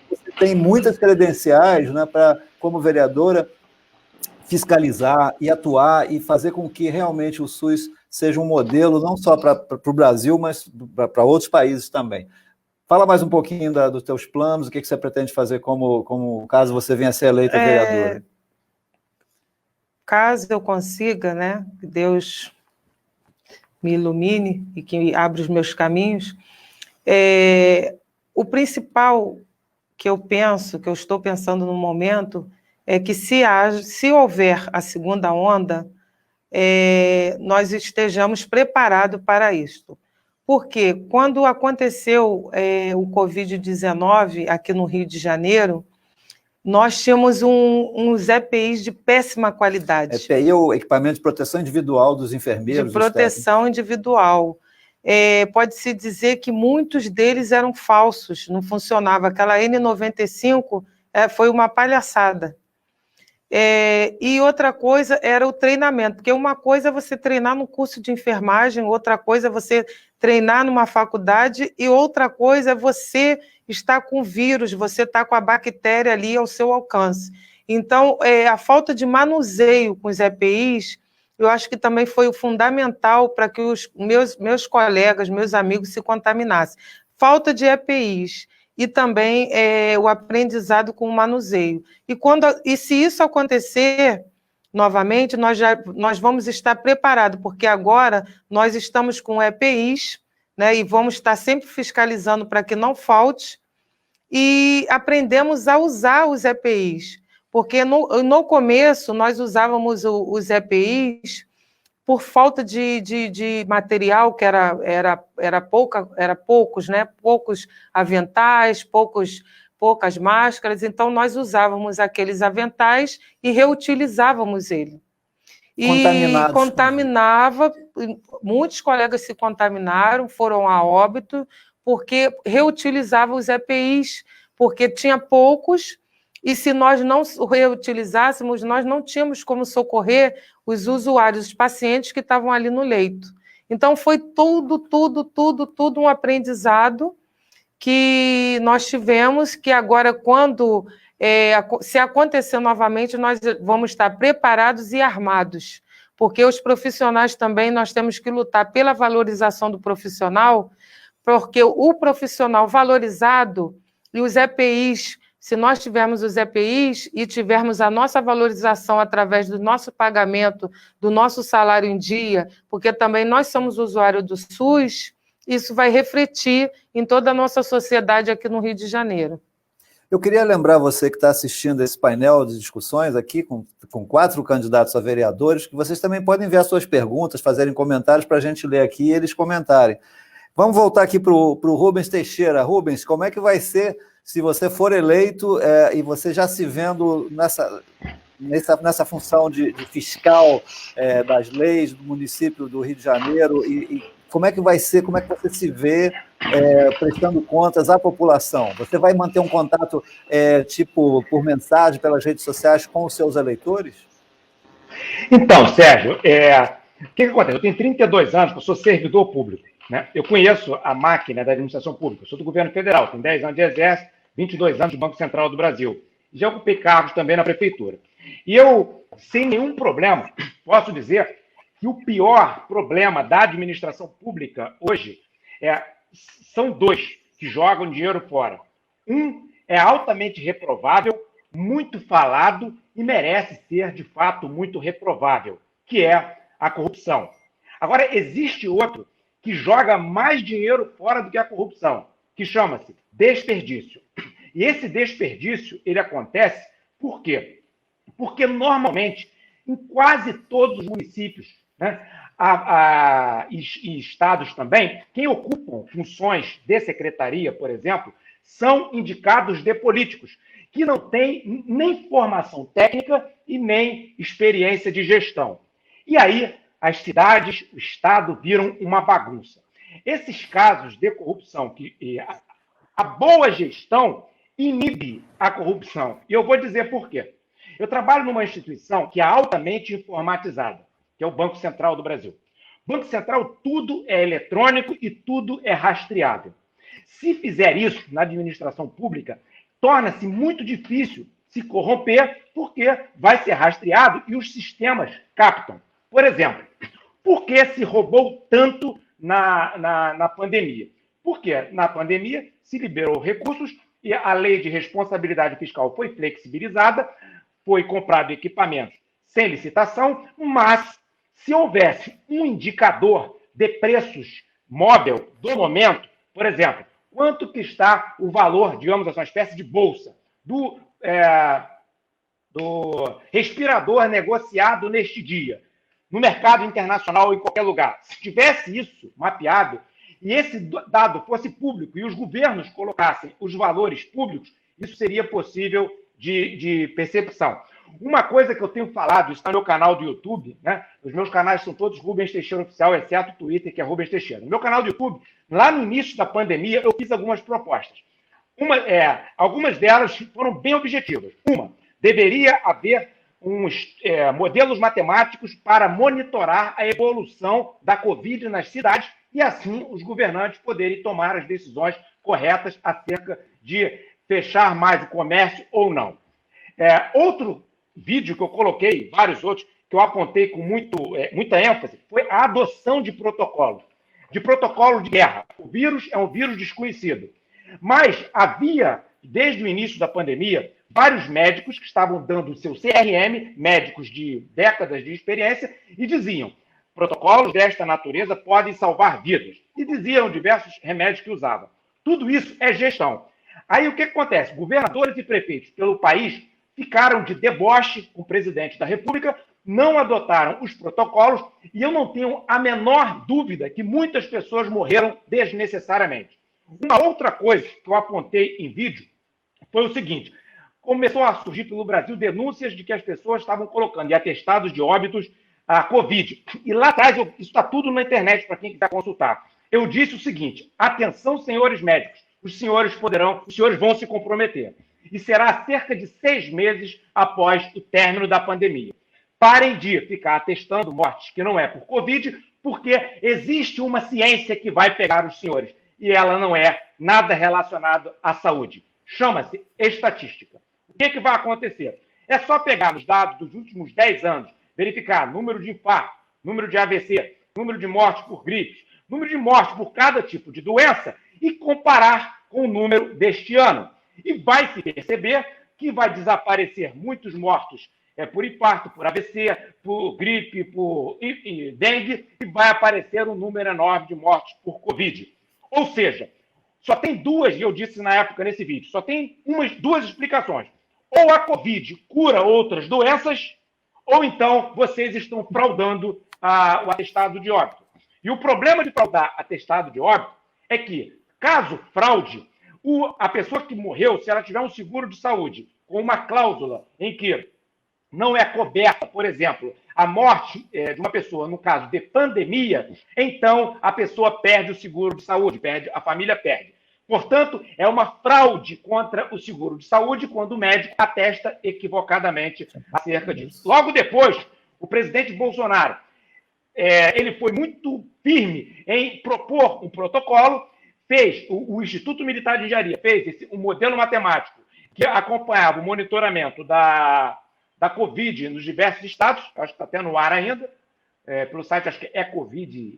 Speaker 1: Você tem muitas credenciais, né, para, como vereadora, fiscalizar e atuar e fazer com que realmente o SUS seja um modelo não só para o Brasil, mas para outros países também. Fala mais um pouquinho dos teus planos, o que você pretende fazer como caso você venha a ser eleita vereadora.
Speaker 2: Caso eu consiga, né, que Deus me ilumine e que abra os meus caminhos, o principal que eu estou pensando no momento, é que se houver a segunda onda, nós estejamos preparados para isto. Porque quando aconteceu o Covid-19 aqui no Rio de Janeiro, nós tínhamos uns EPIs de péssima qualidade.
Speaker 1: EPI é o equipamento de proteção individual dos enfermeiros.
Speaker 2: De proteção individual. Pode-se dizer que muitos deles eram falsos, não funcionava. Aquela N95 foi uma palhaçada. E outra coisa era o treinamento, porque uma coisa é você treinar no curso de enfermagem, outra coisa é você treinar numa faculdade e outra coisa é você estar com o vírus, você estar com a bactéria ali ao seu alcance. Então, a falta de manuseio com os EPIs, eu acho que também foi o fundamental para que os meus colegas, meus amigos se contaminassem. Falta de EPIs. E também o aprendizado com o manuseio. E se isso acontecer novamente, nós vamos estar preparados, porque agora nós estamos com EPIs, né, e vamos estar sempre fiscalizando para que não falte, e aprendemos a usar os EPIs, porque no começo nós usávamos os EPIs por falta de material, que era poucos, né? Poucos aventais, poucas máscaras, então nós usávamos aqueles aventais e reutilizávamos ele. E contaminava, muitos colegas se contaminaram, foram a óbito, porque reutilizavam os EPIs, porque tinha poucos, e se nós não reutilizássemos, nós não tínhamos como socorrer os usuários, os pacientes que estavam ali no leito. Então, foi tudo um aprendizado que nós tivemos, que agora, se acontecer novamente, nós vamos estar preparados e armados, porque os profissionais também, nós temos que lutar pela valorização do profissional, porque o profissional valorizado e os EPIs, se nós tivermos os EPIs e tivermos a nossa valorização através do nosso pagamento, do nosso salário em dia, porque também nós somos usuários do SUS, isso vai refletir em toda a nossa sociedade aqui no Rio de Janeiro.
Speaker 1: Eu queria lembrar você que está assistindo esse painel de discussões aqui, com 4 candidatos a vereadores, que vocês também podem enviar suas perguntas, fazerem comentários para a gente ler aqui e eles comentarem. Vamos voltar aqui para o Rubens Teixeira. Rubens, como é que vai ser se você for eleito e você já se vendo nessa função de fiscal das leis do município do Rio de Janeiro, e como é que vai ser, como é que você se vê prestando contas à população? Você vai manter um contato tipo por mensagem, pelas redes sociais com os seus eleitores?
Speaker 3: Então, Sérgio, o que acontece? Eu tenho 32 anos, eu sou servidor público, né? Eu conheço a máquina da administração pública, eu sou do governo federal, tenho 10 anos de exército, 22 anos do Banco Central do Brasil. Já ocupei cargos também na prefeitura. E eu, sem nenhum problema, posso dizer que o pior problema da administração pública hoje são 2 que jogam dinheiro fora. Um é altamente reprovável, muito falado e merece ser, de fato, muito reprovável, que é a corrupção. Agora, existe outro que joga mais dinheiro fora do que a corrupção, que chama-se desperdício. E esse desperdício, ele acontece por quê? Porque, normalmente, em quase todos os municípios, né, e estados também, quem ocupam funções de secretaria, por exemplo, são indicados de políticos, que não têm nem formação técnica e nem experiência de gestão. E aí, as cidades, o Estado viram uma bagunça. Esses casos de corrupção, a boa gestão inibe a corrupção. E eu vou dizer por quê. Eu trabalho numa instituição que é altamente informatizada, que é o Banco Central do Brasil. Banco Central, tudo é eletrônico e tudo é rastreável. Se fizer isso na administração pública, torna-se muito difícil se corromper, porque vai ser rastreado e os sistemas captam. Por exemplo, Por que se roubou tanto na pandemia? Porque na pandemia se liberou recursos e a lei de responsabilidade fiscal foi flexibilizada, foi comprado equipamentos sem licitação, mas se houvesse um indicador de preços móvel do momento, por exemplo, quanto que está o valor, digamos assim, uma espécie de bolsa do respirador negociado neste dia, no mercado internacional ou em qualquer lugar. Se tivesse isso mapeado e esse dado fosse público e os governos colocassem os valores públicos, isso seria possível de percepção. Uma coisa que eu tenho falado, está no meu canal do YouTube, né? Os meus canais são todos Rubens Teixeira Oficial, exceto o Twitter, que é Rubens Teixeira. No meu canal do YouTube, lá no início da pandemia, eu fiz algumas propostas. Algumas delas foram bem objetivas. Uma, deveria haver modelos matemáticos para monitorar a evolução da Covid nas cidades e, assim, os governantes poderem tomar as decisões corretas acerca de fechar mais o comércio ou não. Outro vídeo que eu coloquei, vários outros, que eu apontei com muita ênfase, foi a adoção de protocolo de guerra. O vírus é um vírus desconhecido. Mas havia, desde o início da pandemia, vários médicos que estavam dando o seu CRM, médicos de décadas de experiência, e diziam: protocolos desta natureza podem salvar vidas. E diziam diversos remédios que usavam. Tudo isso é gestão. Aí o que acontece? Governadores e prefeitos pelo país ficaram de deboche com o presidente da República, não adotaram os protocolos, e eu não tenho a menor dúvida que muitas pessoas morreram desnecessariamente. Uma outra coisa que eu apontei em vídeo foi o seguinte: começou a surgir pelo Brasil denúncias de que as pessoas estavam colocando em atestados de óbitos a Covid. E lá atrás, isso está tudo na internet para quem quiser consultar. Eu disse o seguinte: atenção, senhores médicos, os senhores vão se comprometer. E será cerca de 6 meses após o término da pandemia. Parem de ficar atestando mortes que não é por Covid, porque existe uma ciência que vai pegar os senhores, e ela não é nada relacionada à saúde. Chama-se estatística. O que vai acontecer? É só pegar os dados dos últimos 10 anos, verificar número de infarto, número de AVC, número de mortes por gripes, número de mortes por cada tipo de doença e comparar com o número deste ano. E vai se perceber que vai desaparecer muitos mortos por infarto, por AVC, por gripe, por dengue, e vai aparecer um número enorme de mortes por Covid. Ou seja, só tem duas, e eu disse na época nesse vídeo, só tem duas explicações. Ou a Covid cura outras doenças, ou então vocês estão fraudando o atestado de óbito. E o problema de fraudar atestado de óbito é que, caso fraude, a pessoa que morreu, se ela tiver um seguro de saúde com uma cláusula em que não é coberta, por exemplo, a morte de uma pessoa, no caso de pandemia, então a pessoa perde o seguro de saúde, a família perde. Portanto, é uma fraude contra o seguro de saúde quando o médico atesta equivocadamente acerca disso. Logo depois, o presidente Bolsonaro ele foi muito firme em propor um protocolo, fez o Instituto Militar de Engenharia, fez um modelo matemático que acompanhava o monitoramento da Covid nos diversos estados, acho que está até no ar ainda, pelo site, acho que é Covid,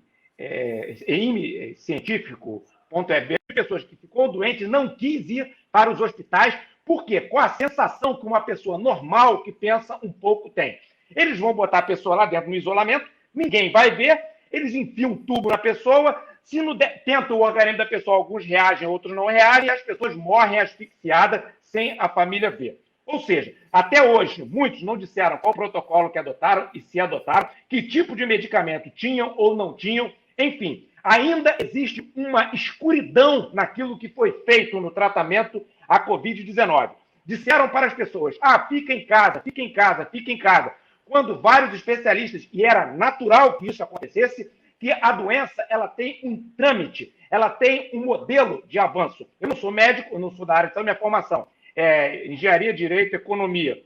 Speaker 3: científico.eb, pessoas que ficou doente não quis ir para os hospitais, porque com a sensação que uma pessoa normal que pensa um pouco tem. Eles vão botar a pessoa lá dentro no isolamento, ninguém vai ver, eles enfiam um tubo na pessoa, se tentam o organismo da pessoa, alguns reagem, outros não reagem, e as pessoas morrem asfixiadas sem a família ver. Ou seja, até hoje, muitos não disseram qual protocolo que adotaram e se adotaram, que tipo de medicamento tinham ou não tinham, enfim. Ainda existe uma escuridão naquilo que foi feito no tratamento à Covid-19. Disseram para as pessoas, fica em casa, fica em casa, fica em casa. Quando vários especialistas, e era natural que isso acontecesse, que a doença ela tem um trâmite, ela tem um modelo de avanço. Eu não sou médico, eu não sou da área, então minha formação é engenharia, direito, economia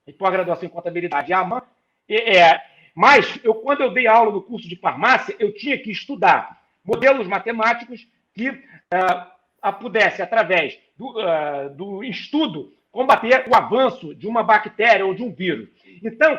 Speaker 3: e pós-graduação em contabilidade. Mas, quando eu dei aula no curso de farmácia, eu tinha que estudar modelos matemáticos que pudesse, através do estudo, combater o avanço de uma bactéria ou de um vírus. Então,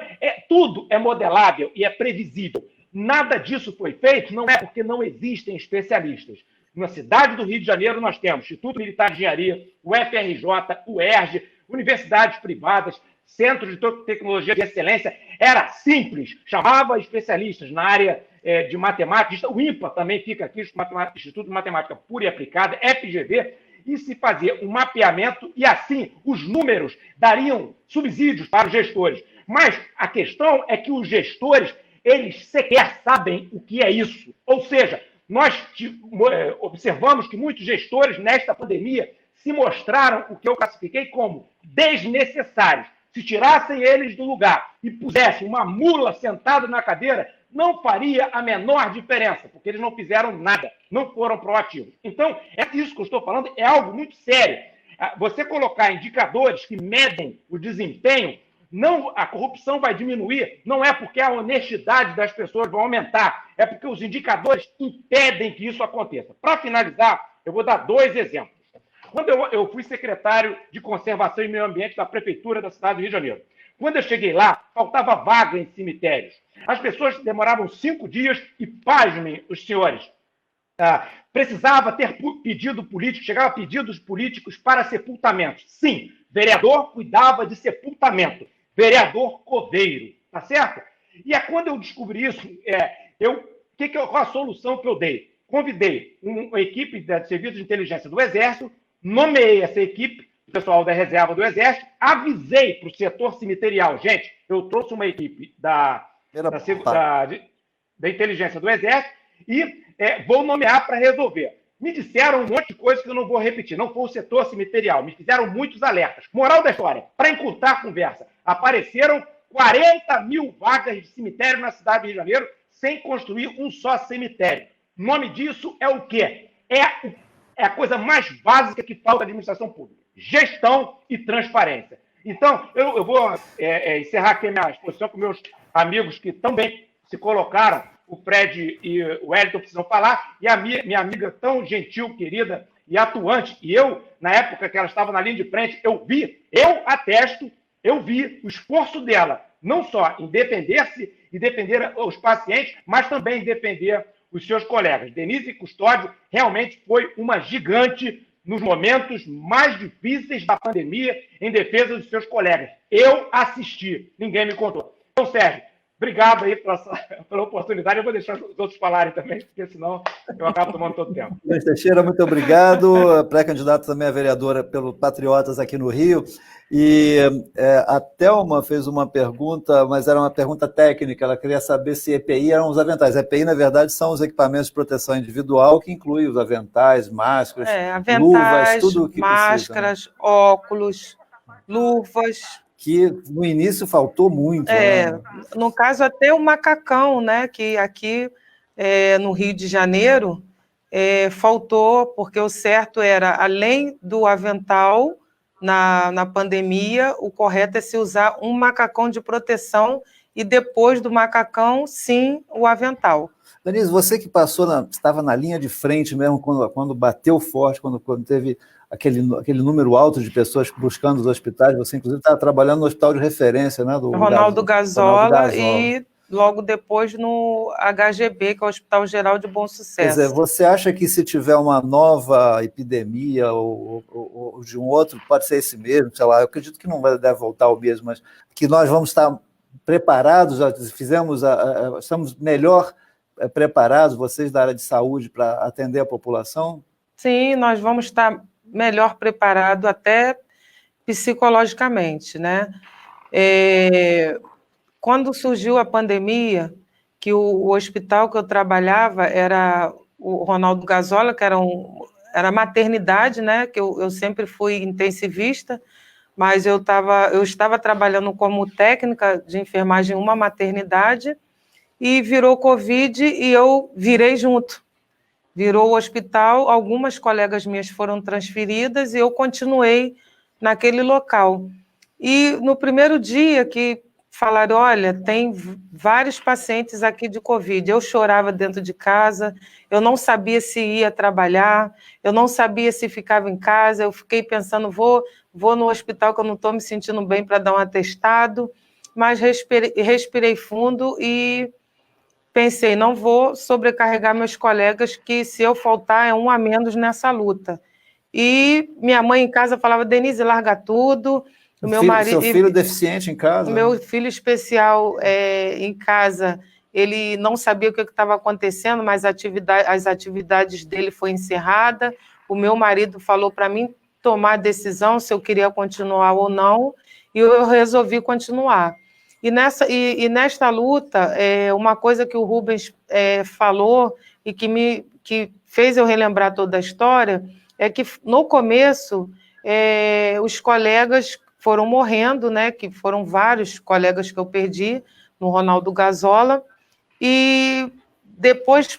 Speaker 3: tudo é modelável e é previsível. nada disso foi feito, não é porque não existem especialistas. Na cidade do Rio de Janeiro, nós temos Instituto Militar de Engenharia, o FRJ, o ERJ, universidades privadas, centros de tecnologia de excelência. Era simples, chamava especialistas na área de matemática, o INPA também fica aqui, Instituto de Matemática Pura e Aplicada, FGV, e se fazia um mapeamento, e assim os números dariam subsídios para os gestores. Mas a questão é que os gestores, eles sequer sabem o que é isso. Ou seja, nós observamos que muitos gestores, nesta pandemia, se mostraram o que eu classifiquei como desnecessários. Se tirassem eles do lugar e pusessem uma mula sentada na cadeira, não faria a menor diferença, porque eles não fizeram nada, não foram proativos. Então, isso que eu estou falando é algo muito sério. Você colocar indicadores que medem o desempenho, não, a corrupção vai diminuir, não é porque a honestidade das pessoas vai aumentar, é porque os indicadores impedem que isso aconteça. Para finalizar, eu vou dar 2 exemplos. Quando eu fui secretário de Conservação e Meio Ambiente da Prefeitura da cidade do Rio de Janeiro, quando eu cheguei lá, faltava vaga em cemitérios. As pessoas demoravam 5 dias e, pasmem os senhores, precisava ter pedido político, chegava pedidos políticos para sepultamentos. Sim, vereador cuidava de sepultamento, vereador coveiro, tá certo? E quando eu descobri isso, qual a solução que eu dei? Convidei uma equipe de serviço de inteligência do Exército, nomeei essa equipe, o pessoal da reserva do Exército, avisei para o setor cemiterial, gente, eu trouxe uma equipe da inteligência do Exército e vou nomear para resolver. Me disseram um monte de coisas que eu não vou repetir, não foi o setor cemiterial, me fizeram muitos alertas. Moral da história, para encurtar a conversa, apareceram 40 mil vagas de cemitério na cidade do Rio de Janeiro sem construir um só cemitério. O nome disso é o quê? É a coisa mais básica que falta à administração pública. Gestão e transparência. Então, eu vou encerrar aqui a minha exposição com meus amigos que também se colocaram, o Fred e o Wellington precisam falar, e a minha amiga tão gentil, querida e atuante, e eu, na época que ela estava na linha de frente, eu vi o esforço dela, não só em defender-se e defender os pacientes, mas também em defender os seus colegas. Denise Custódio realmente foi uma gigante nos momentos mais difíceis da pandemia em defesa dos seus colegas. Eu assisti, ninguém me contou. Então, Sérgio, obrigado aí pela oportunidade. Eu vou deixar os outros falarem também, porque senão eu acabo tomando todo o tempo.
Speaker 1: Teixeira, muito obrigado. Pré-candidato também a vereadora pelo Patriotas aqui no Rio. E a Thelma fez uma pergunta, mas era uma pergunta técnica. Ela queria saber se EPI eram os aventais. EPI, na verdade, são os equipamentos de proteção individual, que incluem os aventais, máscaras, luvas, tudo o que
Speaker 2: máscaras,
Speaker 1: precisa, né?
Speaker 2: Óculos, luvas.
Speaker 1: Que no início faltou muito. Né?
Speaker 2: No caso, até o macacão, né, que aqui no Rio de Janeiro faltou, porque o certo era, além do avental, na pandemia, o correto é se usar um macacão de proteção e depois do macacão, sim, o avental.
Speaker 1: Denise, você que estava na linha de frente mesmo, quando bateu forte, quando teve aquele número alto de pessoas buscando os hospitais, você inclusive estava trabalhando no hospital de referência, né? Do
Speaker 2: Ronaldo Gazola e logo depois no HGB, que é o Hospital Geral de Bom Sucesso.
Speaker 1: Quer dizer, você acha que se tiver uma nova epidemia ou de um outro, pode ser esse mesmo, sei lá, eu acredito que não deve voltar ao mesmo, mas que nós vamos estar preparados, estamos melhor preparados, vocês da área de saúde, para atender a população?
Speaker 2: Sim, nós vamos estar melhor preparados até psicologicamente, né? Quando surgiu a pandemia, que o hospital que eu trabalhava era o Ronaldo Gazola, que era maternidade, né? Que eu sempre fui intensivista, mas eu estava trabalhando como técnica de enfermagem em uma maternidade e virou Covid e eu virei junto. Virou o hospital, algumas colegas minhas foram transferidas e eu continuei naquele local. E no primeiro dia que falaram, olha, tem vários pacientes aqui de Covid, eu chorava dentro de casa, eu não sabia se ia trabalhar, eu não sabia se ficava em casa, eu fiquei pensando, vou no hospital que eu não estou me sentindo bem para dar um atestado, mas respirei fundo e pensei, não vou sobrecarregar meus colegas, que se eu faltar é um a menos nessa luta. E minha mãe em casa falava, Denise, larga tudo. O meu marido,
Speaker 1: seu filho deficiente em casa?
Speaker 2: Meu filho especial em casa, ele não sabia o que estava acontecendo, mas as atividades dele foram encerradas. O meu marido falou para mim tomar a decisão se eu queria continuar ou não, e eu resolvi continuar. E nesta luta, uma coisa que o Rubens falou e que fez eu relembrar toda a história é que, no começo, os colegas foram morrendo, né? Que foram vários colegas que eu perdi no Ronaldo Gazola, e depois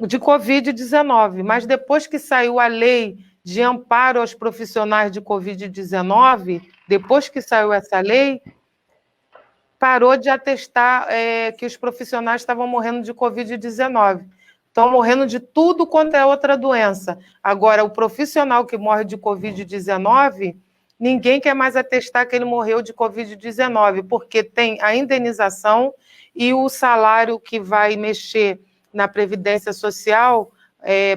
Speaker 2: de Covid-19, mas depois que saiu a lei de amparo aos profissionais de Covid-19, depois que saiu essa lei, parou de atestar que os profissionais estavam morrendo de Covid-19. Estão morrendo de tudo quanto é outra doença. Agora, o profissional que morre de Covid-19, ninguém quer mais atestar que ele morreu de Covid-19, porque tem a indenização e o salário que vai mexer na Previdência Social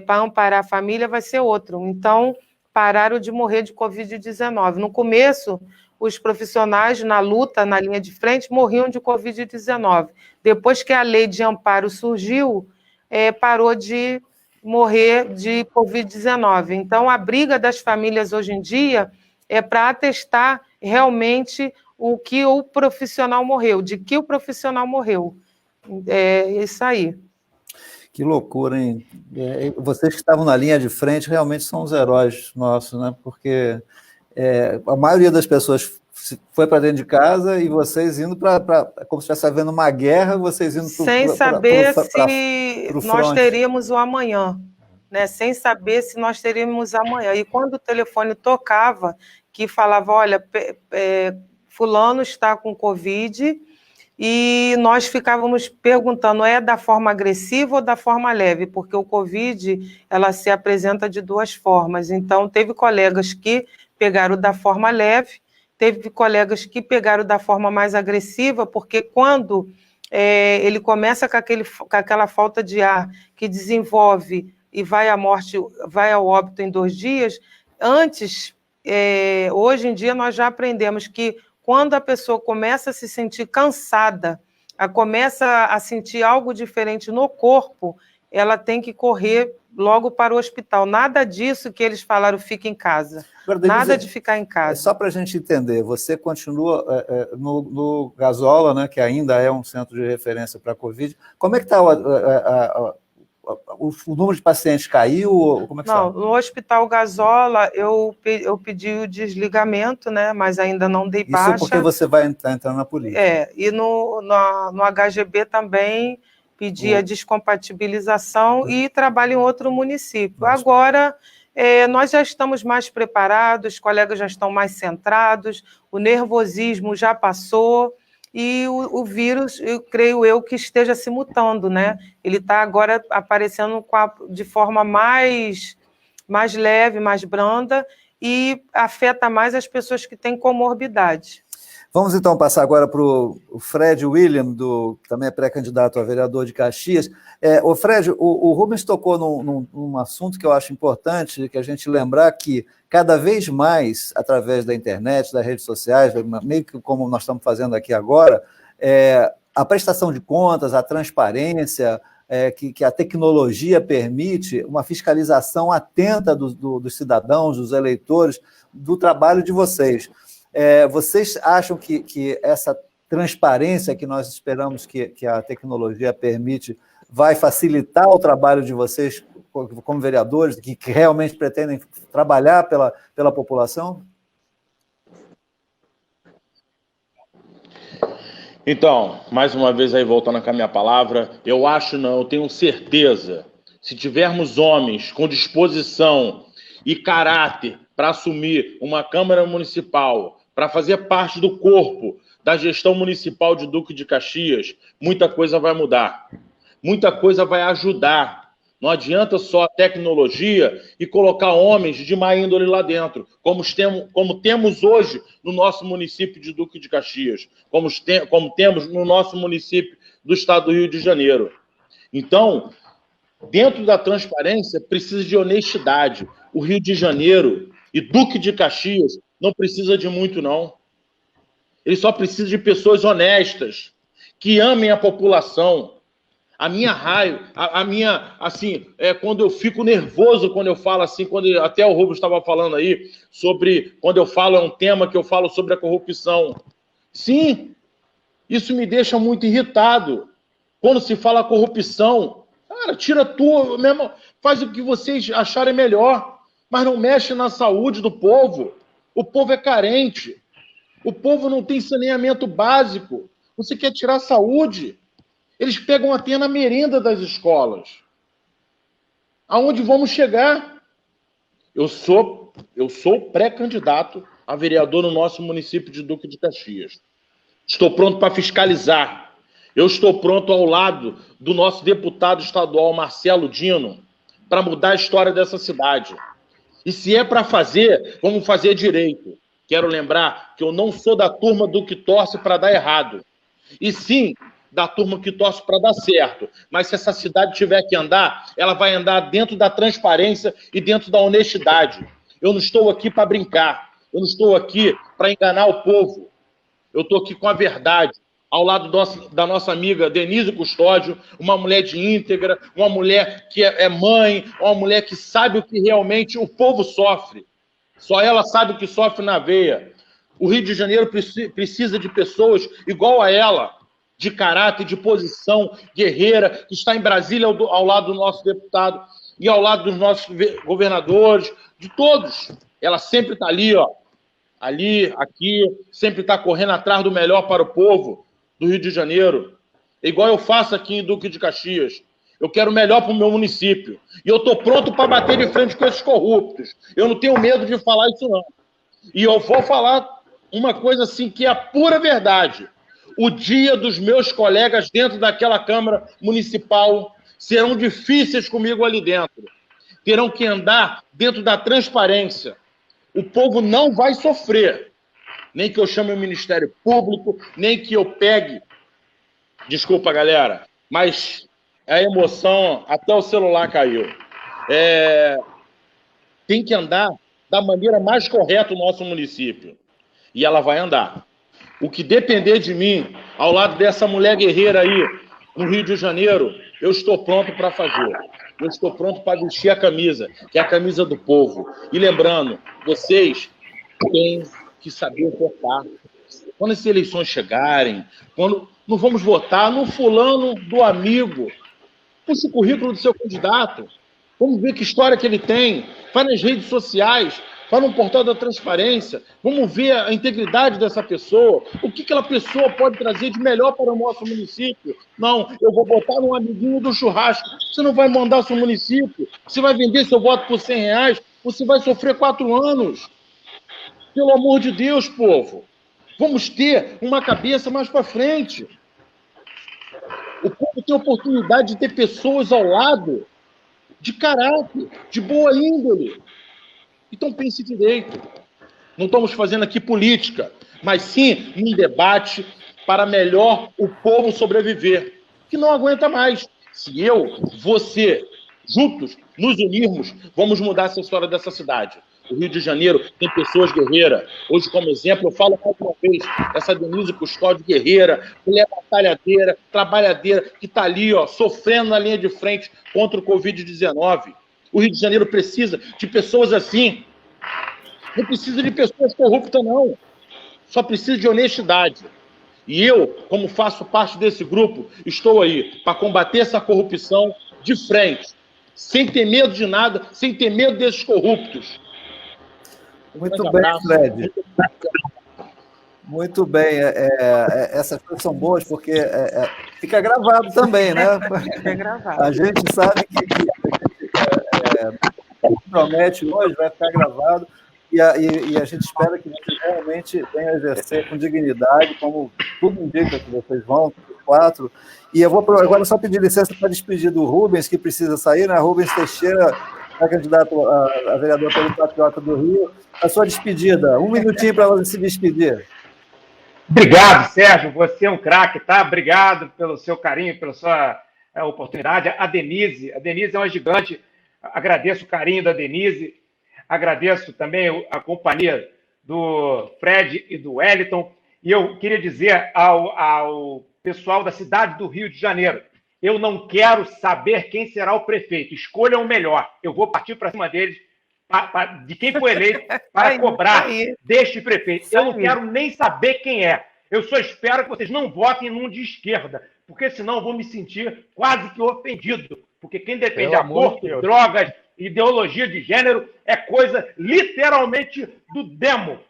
Speaker 2: para amparar a família vai ser outro. Então, pararam de morrer de Covid-19. No começo, os profissionais na luta, na linha de frente, morriam de Covid-19. Depois que a lei de amparo surgiu, parou de morrer de Covid-19. Então, a briga das famílias hoje em dia é para atestar realmente o que o profissional morreu, de que o profissional morreu. É isso aí.
Speaker 1: Que loucura, hein? Vocês que estavam na linha de frente realmente são os heróis nossos, né? Porque a maioria das pessoas foi para dentro de casa e vocês indo como se estivesse havendo uma guerra, vocês indo para
Speaker 2: sem saber se nós teríamos o amanhã, né? Sem saber se nós teríamos amanhã. E quando o telefone tocava, que falava, olha, fulano está com Covid, e nós ficávamos perguntando, é da forma agressiva ou da forma leve? Porque o Covid, ela se apresenta de duas formas. Então, teve colegas que pegaram da forma leve, teve colegas que pegaram da forma mais agressiva, porque quando ele começa com aquela falta de ar que desenvolve e vai à morte, vai ao óbito em 2 dias, hoje em dia nós já aprendemos que quando a pessoa começa a se sentir cansada, começa a sentir algo diferente no corpo, ela tem que correr logo para o hospital. Nada disso que eles falaram, fica em casa. Agora, Denise, nada de ficar em casa.
Speaker 1: Só para a gente entender, você continua no Gazola, né, que ainda é um centro de referência para a Covid. Como é que está o número de pacientes caiu? Como é que
Speaker 2: não,
Speaker 1: está?
Speaker 2: No Hospital Gazola, eu pedi o desligamento, né, mas ainda não dei baixa.
Speaker 1: Isso porque você vai entrar na política.
Speaker 2: E no HGB também pedi a descompatibilização e trabalho em outro município. Agora, nós já estamos mais preparados, os colegas já estão mais centrados, o nervosismo já passou, e o vírus, eu creio que esteja se mutando, né? Ele está agora aparecendo de forma mais leve, mais branda, e afeta mais as pessoas que têm comorbidade.
Speaker 1: Vamos então passar agora para o Fred William, que também é pré-candidato a vereador de Caxias. O Fred, o Rubens tocou num assunto que eu acho importante, que a gente lembrar que cada vez mais, através da internet, das redes sociais, meio que como nós estamos fazendo aqui agora, a prestação de contas, a transparência, que a tecnologia permite uma fiscalização atenta dos cidadãos, dos eleitores, do trabalho de vocês. Vocês acham que essa transparência que nós esperamos que a tecnologia permite vai facilitar o trabalho de vocês como vereadores, que realmente pretendem trabalhar pela população?
Speaker 4: Então, mais uma vez aí voltando com a minha palavra, eu tenho certeza, se tivermos homens com disposição e caráter para assumir uma Câmara Municipal, para fazer parte do corpo da gestão municipal de Duque de Caxias, muita coisa vai mudar, muita coisa vai ajudar. Não adianta só a tecnologia e colocar homens de má índole lá dentro, como temos hoje no nosso município de Duque de Caxias, como temos no nosso município do estado do Rio de Janeiro. Então, dentro da transparência, precisa de honestidade. O Rio de Janeiro e Duque de Caxias não precisa de muito, não. Ele só precisa de pessoas honestas, que amem a população. A minha raiva, assim, quando eu fico nervoso, quando eu falo assim, até o Rubens estava falando aí, quando eu falo, é um tema que eu falo sobre a corrupção. Sim, isso me deixa muito irritado. Quando se fala corrupção, cara, tira tudo, mesmo, faz o que vocês acharem melhor, mas não mexe na saúde do povo. O povo é carente. O povo não tem saneamento básico. Você quer tirar a saúde? Eles pegam até na merenda das escolas. Aonde vamos chegar? Eu sou pré-candidato a vereador no nosso município de Duque de Caxias. Estou pronto para fiscalizar. Eu estou pronto ao lado do nosso deputado estadual, Marcelo Dino, para mudar a história dessa cidade. E se é para fazer, vamos fazer direito. Quero lembrar que eu não sou da turma do que torce para dar errado. E sim, da turma que torce para dar certo. Mas se essa cidade tiver que andar, ela vai andar dentro da transparência e dentro da honestidade. Eu não estou aqui para brincar. Eu não estou aqui para enganar o povo. Eu estou aqui com a verdade. Ao lado da nossa amiga Denise Custódio, uma mulher de íntegra, uma mulher que é mãe, uma mulher que sabe o que realmente o povo sofre. Só ela sabe o que sofre na veia. O Rio de Janeiro precisa de pessoas igual a ela, de caráter, de posição, guerreira, que está em Brasília ao lado do nosso deputado e ao lado dos nossos governadores, de todos. Ela sempre está ali, ó, ali, aqui, sempre está correndo atrás do melhor para o povo do Rio de Janeiro. Igual eu faço aqui em Duque de Caxias. Eu quero o melhor para o meu município. E eu estou pronto para bater de frente com esses corruptos. Eu não tenho medo de falar isso, não. E eu vou falar uma coisa assim que é a pura verdade. O dia dos meus colegas dentro daquela Câmara Municipal serão difíceis comigo ali dentro. Terão que andar dentro da transparência. O povo não vai sofrer. Nem que eu chame o Ministério Público, nem que eu pegue... Desculpa, galera, mas a emoção, até o celular caiu. Tem que andar da maneira mais correta o nosso município. E ela vai andar. O que depender de mim, ao lado dessa mulher guerreira aí, no Rio de Janeiro, eu estou pronto para fazer. Eu estou pronto para vestir a camisa, que é a camisa do povo. E lembrando, vocês têm que saber votar. Quando as eleições chegarem, quando não vamos votar no fulano do amigo, puxa o currículo do seu candidato, vamos ver que história que ele tem, vai nas redes sociais, vai no portal da transparência, vamos ver a integridade dessa pessoa, o que aquela pessoa pode trazer de melhor para o nosso município. Não, eu vou botar no amiguinho do churrasco, você não vai mandar seu município, você vai vender seu voto por R$100, você vai sofrer 4 anos. Pelo amor de Deus, povo, vamos ter uma cabeça mais para frente. O povo tem a oportunidade de ter pessoas ao lado de caráter, de boa índole. Então pense direito. Não estamos fazendo aqui política, mas sim um debate para melhor o povo sobreviver, que não aguenta mais. Se eu, você, juntos, nos unirmos, vamos mudar essa história dessa cidade. O Rio de Janeiro tem pessoas guerreiras. Hoje, como exemplo, eu falo mais uma vez, essa Denise Custódio guerreira, mulher batalhadeira, trabalhadeira, que está ali, ó, sofrendo na linha de frente contra o Covid-19. O Rio de Janeiro precisa de pessoas assim. Não precisa de pessoas corruptas, não. Só precisa de honestidade. E eu, como faço parte desse grupo, estou aí para combater essa corrupção de frente, sem ter medo de nada, sem ter medo desses corruptos.
Speaker 1: Muito bem, Fred. Muito bem. Essas coisas são boas porque fica gravado também, né?
Speaker 2: Fica gravado.
Speaker 1: A gente sabe que promete hoje, vai ficar gravado, e a gente espera que vocês realmente venham exercer com dignidade, como tudo indica que vocês vão, os 4. E eu vou agora só pedir licença para despedir do Rubens, que precisa sair, né? Rubens Teixeira, candidato a vereador pelo Patriota do Rio. A sua despedida, 1 minutinho para você se despedir.
Speaker 3: Obrigado, Sérgio. Você é um craque, tá? Obrigado pelo seu carinho, pela sua oportunidade. A Denise é uma gigante. Agradeço o carinho da Denise. Agradeço também a companhia do Fred e do Wellington. E eu queria dizer ao pessoal da cidade do Rio de Janeiro, eu não quero saber quem será o prefeito. Escolham o melhor. Eu vou partir para cima deles, de quem foi eleito, para cobrar deste prefeito. Eu não quero nem saber quem é. Eu só espero que vocês não votem num de esquerda, porque senão eu vou me sentir quase que ofendido. Porque quem defende aborto, drogas, ideologia de gênero é coisa literalmente do demo,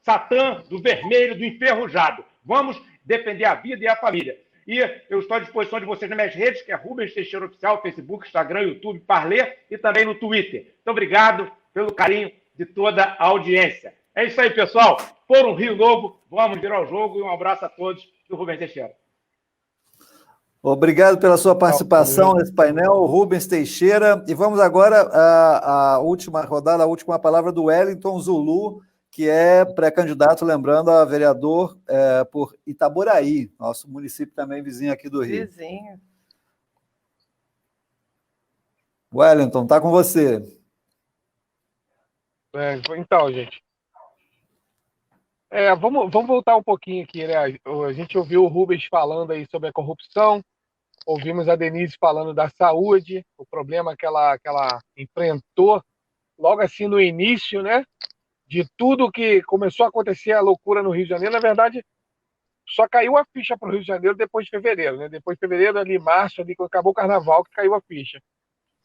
Speaker 3: Satã, do vermelho, do enferrujado. Vamos defender a vida e a família. E eu estou à disposição de vocês nas minhas redes, que é Rubens Teixeira Oficial, Facebook, Instagram, YouTube, Parler e também no Twitter. Muito obrigado pelo carinho de toda a audiência. É isso aí, pessoal. Por um Rio Novo, vamos virar o jogo e um abraço a todos do Rubens Teixeira.
Speaker 1: Obrigado pela sua participação nesse painel, Rubens Teixeira. E vamos agora à última rodada, a última palavra do Wellington Zulu, que é pré-candidato, lembrando, a vereador por Itaboraí, nosso município também vizinho aqui do Rio.
Speaker 2: Vizinho.
Speaker 1: Wellington, está com você.
Speaker 5: Então, gente, vamos voltar um pouquinho aqui, né? A gente ouviu o Rubens falando aí sobre a corrupção, ouvimos a Denise falando da saúde, o problema que ela enfrentou logo assim no início, né? De tudo que começou a acontecer, a loucura no Rio de Janeiro. Na verdade, só caiu a ficha para o Rio de Janeiro depois de fevereiro, né? Depois de fevereiro, ali março, ali quando acabou o carnaval, que caiu a ficha.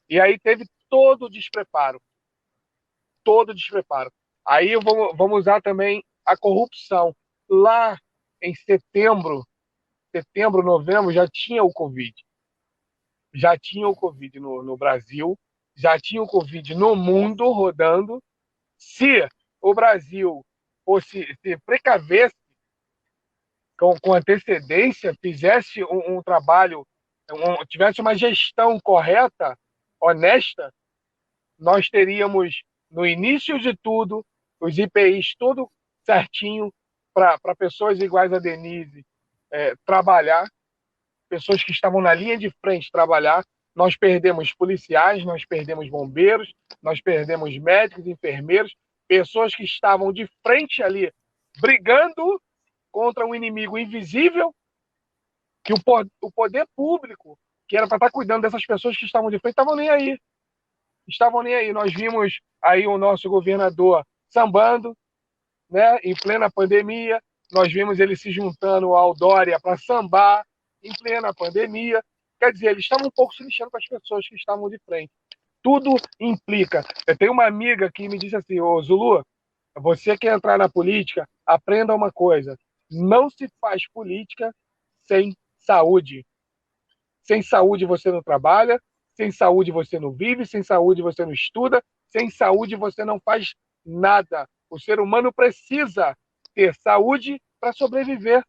Speaker 5: E aí teve todo o despreparo. Aí vamos usar também a corrupção. Lá em setembro, novembro, já tinha o Covid. Já tinha o Covid no Brasil, já tinha o Covid no mundo rodando. Se o Brasil se precavesse com antecedência, fizesse um trabalho, tivesse uma gestão correta, honesta, nós teríamos, no início de tudo, os IPIs tudo certinho para pessoas iguais a Denise trabalhar, pessoas que estavam na linha de frente trabalhar. Nós perdemos policiais, nós perdemos bombeiros, nós perdemos médicos, enfermeiros, pessoas que estavam de frente ali, brigando contra um inimigo invisível, que o poder público, que era para estar cuidando dessas pessoas que estavam de frente, estavam nem aí. Nós vimos aí o nosso governador sambando, né, em plena pandemia. Nós vimos ele se juntando ao Dória para sambar em plena pandemia. Quer dizer, eles estavam um pouco se lixando com as pessoas que estavam de frente. Tudo implica. Eu tenho uma amiga que me disse assim: ô Zulu, você quer entrar na política, aprenda uma coisa. Não se faz política sem saúde. Sem saúde você não trabalha, sem saúde você não vive, sem saúde você não estuda, sem saúde você não faz nada. O ser humano precisa ter saúde para sobreviver.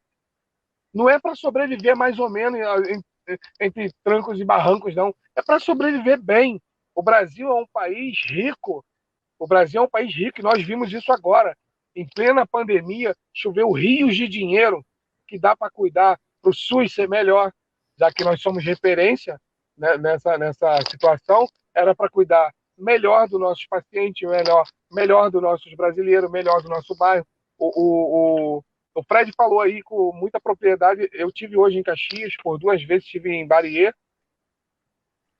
Speaker 5: Não é para sobreviver mais ou menos entre trancos e barrancos, não. É para sobreviver bem. O Brasil é um país rico. E nós vimos isso agora. Em plena pandemia, choveu rios de dinheiro que dá para cuidar, para o SUS ser melhor, já que nós somos referência, né, nessa situação. Era para cuidar melhor dos nossos pacientes, melhor dos nossos brasileiros, melhor do nosso bairro. O Fred falou aí com muita propriedade. Eu tive hoje em Caxias, por 2 vezes estive em Barier,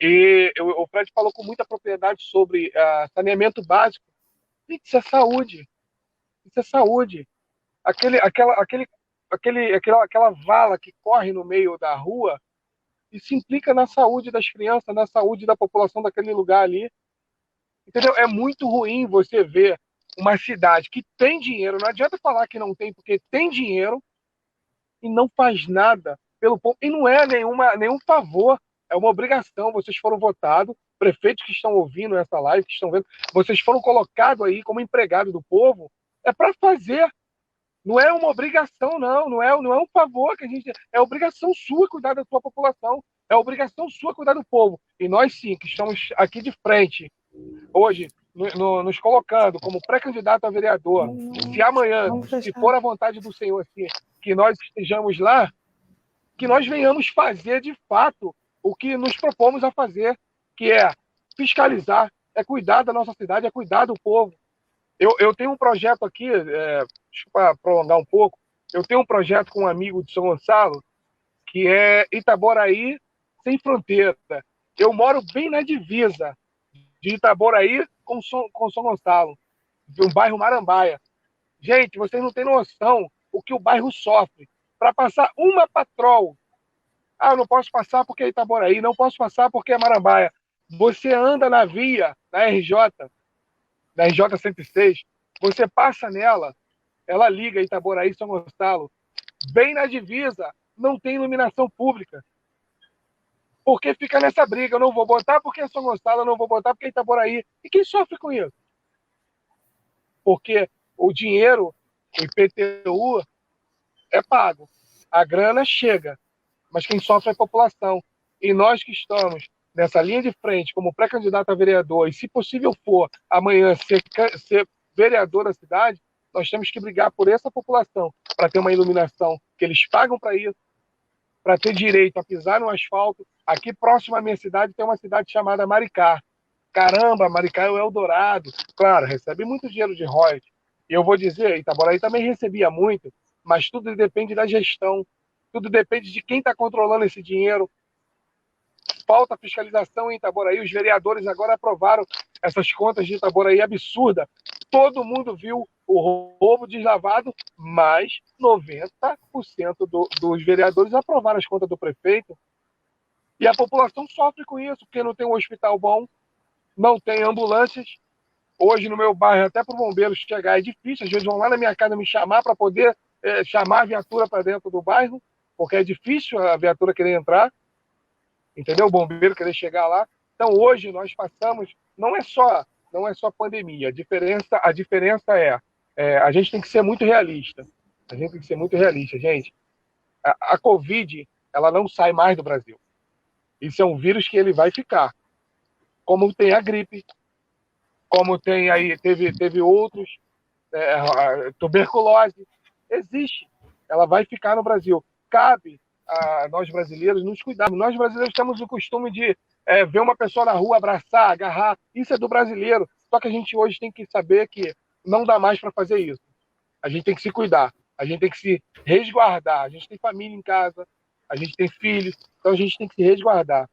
Speaker 5: e o Fred falou com muita propriedade sobre saneamento básico. Isso é saúde. Aquela vala que corre no meio da rua, isso implica na saúde das crianças, na saúde da população daquele lugar ali. Entendeu? É muito ruim você ver uma cidade que tem dinheiro, não adianta falar que não tem, porque tem dinheiro e não faz nada pelo povo. E não é nenhum favor, é uma obrigação. Vocês foram votados, prefeitos que estão ouvindo essa live, que estão vendo, vocês foram colocados aí como empregados do povo, é para fazer. Não é uma obrigação, não é um favor que a gente... É obrigação sua cuidar da sua população, é obrigação sua cuidar do povo. E nós sim, que estamos aqui de frente, hoje, nos colocando como pré-candidato a vereador, se amanhã, se for a vontade do Senhor, assim, que nós estejamos lá, que nós venhamos fazer de fato o que nos propomos a fazer, que é fiscalizar, é cuidar da nossa cidade, é cuidar do povo. Eu tenho um projeto aqui, para prolongar um pouco, eu tenho um projeto com um amigo de São Gonçalo, que é Itaboraí Sem Fronteira. Eu moro bem na divisa de Itaboraí com São Gonçalo, de um bairro Marambaia. Gente, vocês não têm noção o que o bairro sofre. Para passar uma patrol, eu não posso passar porque é Itaboraí, não posso passar porque é Marambaia. Você anda na via, na RJ 106, você passa nela, ela liga Itaboraí São Gonçalo, bem na divisa, não tem iluminação pública. Porque fica nessa briga, eu não vou botar porque é São Gonçalo, eu não vou botar porque é Itaboraí. E quem sofre com isso? Porque o dinheiro, o IPTU, é pago. A grana chega, mas quem sofre é a população. E nós que estamos nessa linha de frente, como pré-candidato a vereador, e se possível for amanhã ser vereador da cidade, nós temos que brigar por essa população, para ter uma iluminação que eles pagam para isso, para ter direito a pisar no asfalto. Aqui próximo à minha cidade tem uma cidade chamada Maricá. Caramba, Maricá é o Eldorado. Claro, recebe muito dinheiro de royalties. E eu vou dizer, Itaboraí também recebia muito, mas tudo depende da gestão, tudo depende de quem está controlando esse dinheiro. Falta fiscalização em Itaboraí. Os vereadores agora aprovaram essas contas de Itaboraí absurda. Todo mundo viu o roubo deslavado, mas 90% dos vereadores aprovaram as contas do prefeito. E a população sofre com isso, porque não tem um hospital bom, não tem ambulâncias. Hoje no meu bairro, até para o bombeiro chegar é difícil. Às vezes vão lá na minha casa me chamar para poder chamar a viatura para dentro do bairro, porque é difícil a viatura querer entrar, entendeu? O bombeiro querer chegar lá. Então hoje nós passamos, não é só pandemia, a diferença é a gente tem que ser muito realista. A gente tem que ser muito realista, gente. A Covid, ela não sai mais do Brasil. Isso é um vírus que ele vai ficar. Como tem a gripe, como tem aí, teve outros, tuberculose, existe. Ela vai ficar no Brasil. Cabe a nós brasileiros nos cuidarmos. Nós brasileiros temos o costume de ver uma pessoa na rua, abraçar, agarrar. Isso é do brasileiro. Só que a gente hoje tem que saber que não dá mais para fazer isso. A gente tem que se cuidar. A gente tem que se resguardar. A gente tem família em casa, a gente tem filhos, então a gente tem que se resguardar.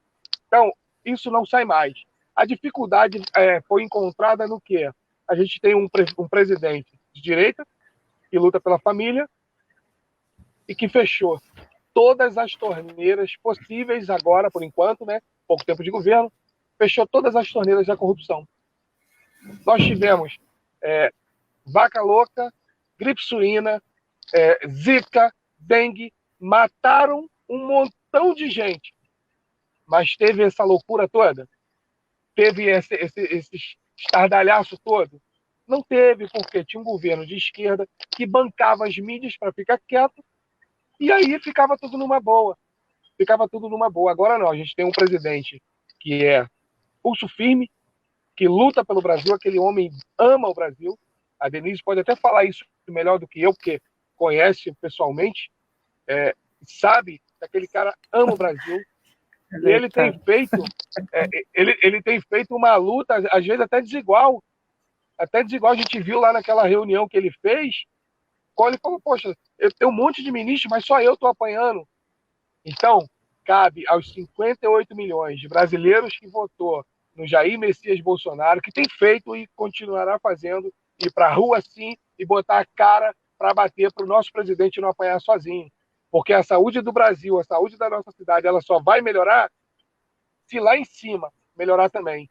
Speaker 5: Então, isso não sai mais. A dificuldade foi encontrada no quê? A gente tem um presidente de direita que luta pela família e que fechou todas as torneiras possíveis agora, por enquanto, né? Pouco tempo de governo, fechou todas as torneiras da corrupção. Nós tivemos vaca louca, gripe suína, zika, dengue, mataram um montão de gente. Mas teve essa loucura toda? Teve esse estardalhaço todo? Não teve, porque tinha um governo de esquerda que bancava as mídias para ficar quieto, e aí ficava tudo numa boa. Agora não, a gente tem um presidente que é pulso firme, que luta pelo Brasil, aquele homem ama o Brasil. A Denise pode até falar isso melhor do que eu, porque conhece pessoalmente, sabe que aquele cara ama o Brasil. E ele tem feito, ele tem feito uma luta, às vezes até desigual. Até desigual, a gente viu lá naquela reunião que ele fez, quando ele falou, poxa, eu tenho um monte de ministros, mas só eu estou apanhando. Então, cabe aos 58 milhões de brasileiros que votou no Jair Messias Bolsonaro, que tem feito e continuará fazendo, ir para a rua sim e botar a cara para bater para o nosso presidente não apanhar sozinho. Porque a saúde do Brasil, a saúde da nossa cidade, ela só vai melhorar se lá em cima melhorar também.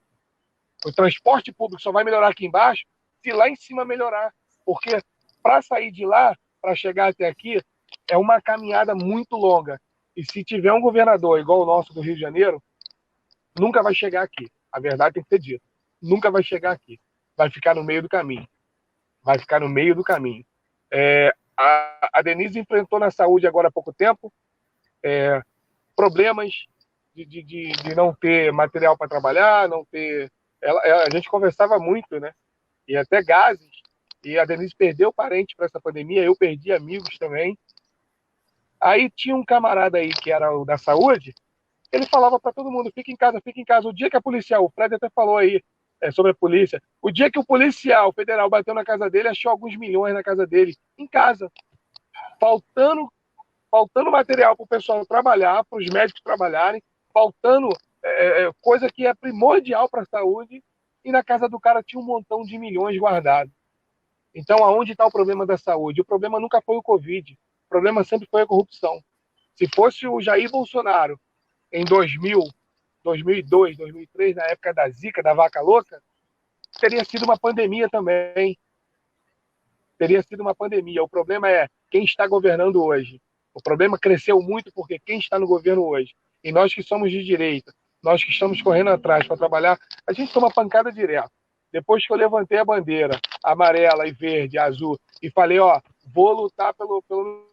Speaker 5: O transporte público só vai melhorar aqui embaixo se lá em cima melhorar. Porque para sair de lá, para chegar até aqui, é uma caminhada muito longa. E se tiver um governador igual o nosso do Rio de Janeiro, nunca vai chegar aqui. A verdade tem que ser dita. Nunca vai chegar aqui. Vai ficar no meio do caminho. A Denise enfrentou na saúde agora há pouco tempo problemas de não ter material para trabalhar, não ter a gente conversava muito, né? E até gases. E a Denise perdeu parente para essa pandemia, eu perdi amigos também. Aí tinha um camarada aí que era o da saúde, ele falava para todo mundo, fica em casa, fica em casa. O dia que a policial, o Fred até falou aí sobre a polícia, o dia que o policial federal bateu na casa dele, achou alguns milhões na casa dele, em casa, faltando material para o pessoal trabalhar, para os médicos trabalharem, faltando coisa que é primordial para a saúde, e na casa do cara tinha um montão de milhões guardados. Então, aonde está o problema da saúde? O problema nunca foi o Covid, o problema sempre foi a corrupção. Se fosse o Jair Bolsonaro em 2000, 2002, 2003, na época da Zika, da vaca louca, teria sido uma pandemia também. Teria sido uma pandemia. O problema é quem está governando hoje. O problema cresceu muito porque quem está no governo hoje, e nós que somos de direita, nós que estamos correndo atrás para trabalhar, a gente toma pancada direto. Depois que eu levantei a bandeira amarela e verde, azul, e falei, vou lutar pelo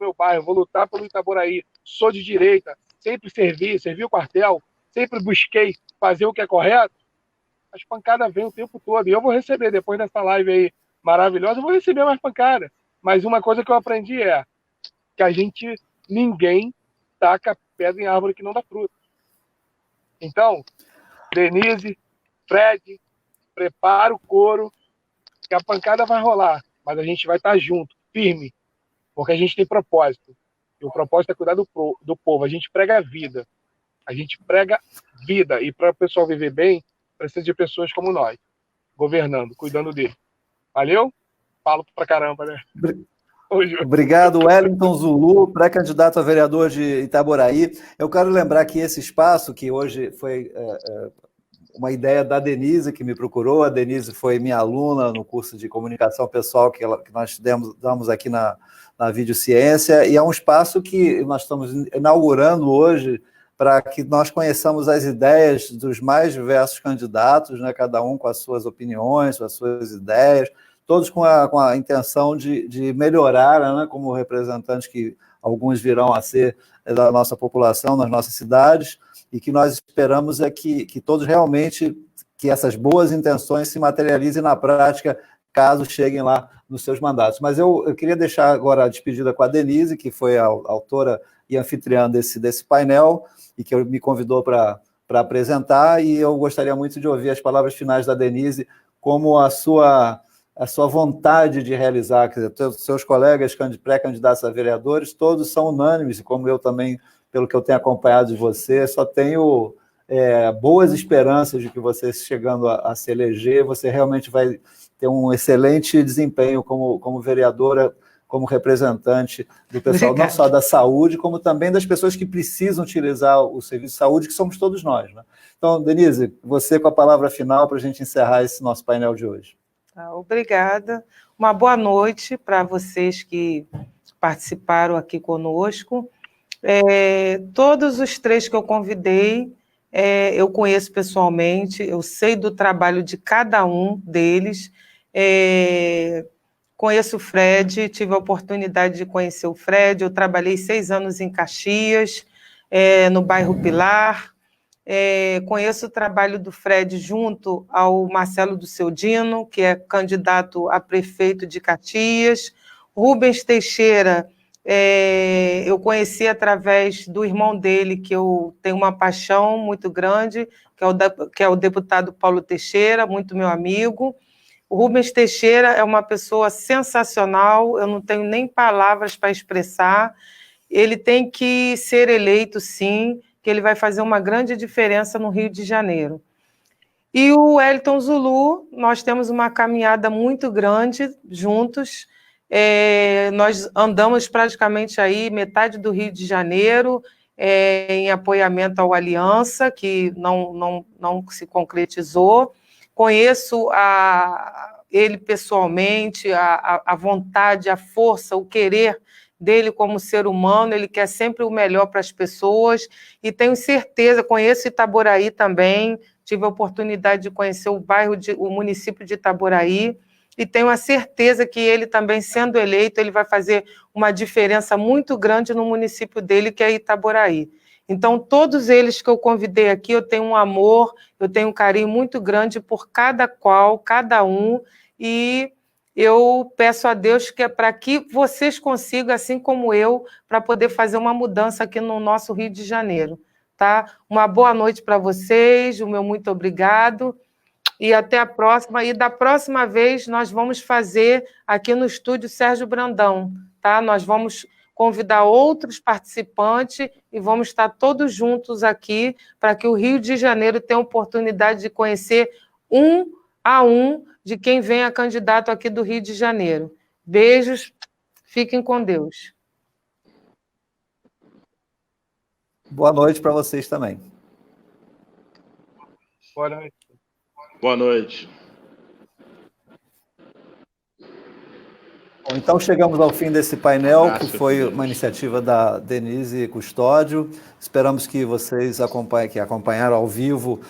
Speaker 5: meu bairro, vou lutar pelo Itaboraí, sou de direita, sempre servi o quartel, sempre busquei fazer o que é correto, as pancadas vêm o tempo todo. E eu vou receber, depois dessa live aí maravilhosa, eu vou receber mais pancada. Mas uma coisa que eu aprendi é que ninguém taca pedra em árvore que não dá fruto. Então, Denise, Fred, prepara o couro, que a pancada vai rolar, mas a gente vai estar junto, firme, porque a gente tem propósito. E o propósito é cuidar do povo. A gente prega a vida. A gente prega vida. E para o pessoal viver bem, precisa de pessoas como nós, governando, cuidando dele. Valeu? Falo pra caramba, né?
Speaker 1: Obrigado, Wellington Zulu, pré-candidato a vereador de Itaboraí. Eu quero lembrar que esse espaço, que hoje foi uma ideia da Denise, que me procurou. A Denise foi minha aluna no curso de comunicação pessoal que nós damos aqui na Videociência, e é um espaço que nós estamos inaugurando hoje para que nós conheçamos as ideias dos mais diversos candidatos, né, cada um com as suas opiniões, com as suas ideias, todos com a intenção de melhorar, né, como representantes que alguns virão a ser da nossa população, nas nossas cidades, e que nós esperamos é que todos realmente, que essas boas intenções se materializem na prática, caso cheguem lá nos seus mandatos. Mas eu queria deixar agora a despedida com a Denise, que foi a autora e anfitriã desse painel, e que me convidou para apresentar, e eu gostaria muito de ouvir as palavras finais da Denise, como a sua vontade de realizar. Quer dizer, seus colegas pré-candidatos a vereadores, todos são unânimes, como eu também, pelo que eu tenho acompanhado de você, só tenho boas esperanças de que você, chegando a se eleger, você realmente vai ter um excelente desempenho como vereadora, como representante do pessoal, não só da saúde, como também das pessoas que precisam utilizar o serviço de saúde, que somos todos nós, né? Então, Denise, você com a palavra final para a gente encerrar esse nosso painel de hoje.
Speaker 2: Obrigada. Uma boa noite para vocês que participaram aqui conosco. Todos os três que eu convidei, eu conheço pessoalmente, eu sei do trabalho de cada um deles. Conheço o Fred, tive a oportunidade de conhecer o Fred, eu trabalhei 6 anos em Caxias, no bairro Pilar. Conheço o trabalho do Fred junto ao Marcelo do Seudino, que é candidato a prefeito de Caxias. Rubens Teixeira, eu conheci através do irmão dele, que eu tenho uma paixão muito grande, que é o deputado Paulo Teixeira, muito meu amigo. O Rubens Teixeira é uma pessoa sensacional, eu não tenho nem palavras para expressar. Ele tem que ser eleito, sim, que ele vai fazer uma grande diferença no Rio de Janeiro. E o Wellington Zulu, nós temos uma caminhada muito grande juntos. Nós andamos praticamente aí metade do Rio de Janeiro, em apoiamento ao Aliança, que não se concretizou. Conheço ele pessoalmente, a vontade, a força, o querer dele como ser humano. Ele quer sempre o melhor para as pessoas, e tenho certeza, conheço Itaboraí também, tive a oportunidade de conhecer o município de Itaboraí, e tenho a certeza que ele também, sendo eleito, ele vai fazer uma diferença muito grande no município dele, que é Itaboraí. Então, todos eles que eu convidei aqui, eu tenho um amor, eu tenho um carinho muito grande por cada qual, cada um, e eu peço a Deus que é para que vocês consigam, assim como eu, para poder fazer uma mudança aqui no nosso Rio de Janeiro, tá? Uma boa noite para vocês, o meu muito obrigado, e até a próxima. E da próxima vez nós vamos fazer aqui no estúdio Sérgio Brandão, tá? Nós vamos convidar outros participantes e vamos estar todos juntos aqui para que o Rio de Janeiro tenha a oportunidade de conhecer um a um de quem vem a candidato aqui do Rio de Janeiro. Beijos, fiquem com Deus.
Speaker 1: Boa noite para vocês também.
Speaker 5: Boa noite.
Speaker 4: Boa noite.
Speaker 1: Bom, então chegamos ao fim desse painel, que foi uma iniciativa da Denise Custódio. Esperamos que vocês que acompanharam ao vivo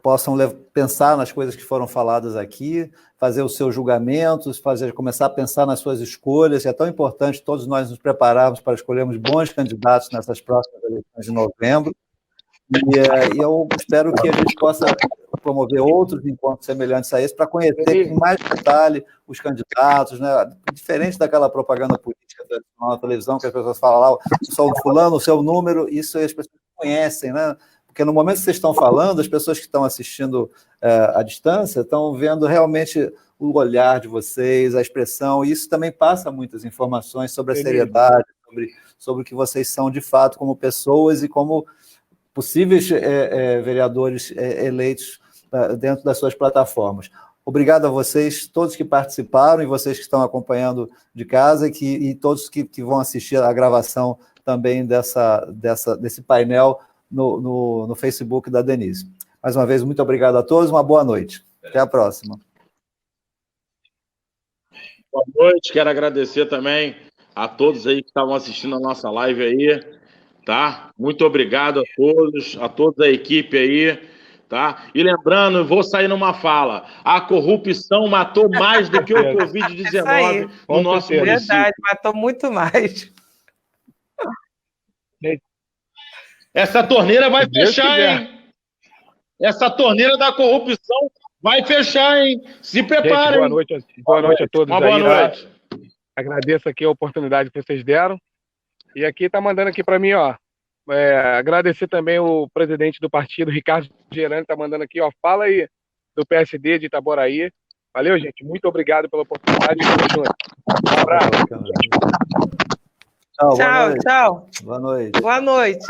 Speaker 1: possam pensar nas coisas que foram faladas aqui, fazer os seus julgamentos, começar a pensar nas suas escolhas. É tão importante todos nós nos prepararmos para escolhermos bons candidatos nessas próximas eleições de novembro. E eu espero que a gente possa promover outros encontros semelhantes a esse para conhecer com mais detalhe os candidatos, né? Diferente daquela propaganda política tradicional na televisão, que as pessoas falam lá, o seu fulano, o seu número, isso aí as pessoas conhecem, né? Porque no momento que vocês estão falando, as pessoas que estão assistindo à distância estão vendo realmente o olhar de vocês, a expressão, e isso também passa muitas informações sobre a seriedade, sobre o que vocês são de fato como pessoas e como possíveis vereadores eleitos dentro das suas plataformas. Obrigado a vocês, todos que participaram, e vocês que estão acompanhando de casa, e todos que vão assistir a gravação também desse painel no Facebook da Denise. Mais uma vez, muito obrigado a todos, uma boa noite. Até a próxima.
Speaker 4: Boa noite, quero agradecer também a todos aí que estavam assistindo a nossa live aí, tá? Muito obrigado a toda a equipe aí, tá? E lembrando, vou sair numa fala, a corrupção matou mais do que o Covid-19 no nosso município.
Speaker 2: Verdade, matou muito mais.
Speaker 4: Essa torneira vai fechar, hein? Essa torneira da corrupção vai fechar, hein? Se preparem.
Speaker 5: Boa noite a todos.
Speaker 4: Uma boa noite.
Speaker 5: Agradeço aqui a oportunidade que vocês deram. E aqui tá mandando aqui para mim, ó. Agradecer também o presidente do partido, Ricardo Gerani, tá mandando aqui, ó. Fala aí do PSD de Itaboraí. Valeu, gente. Muito obrigado pela oportunidade. Um abraço.
Speaker 1: Tchau.
Speaker 2: Tchau.
Speaker 1: Boa noite.
Speaker 2: Boa noite.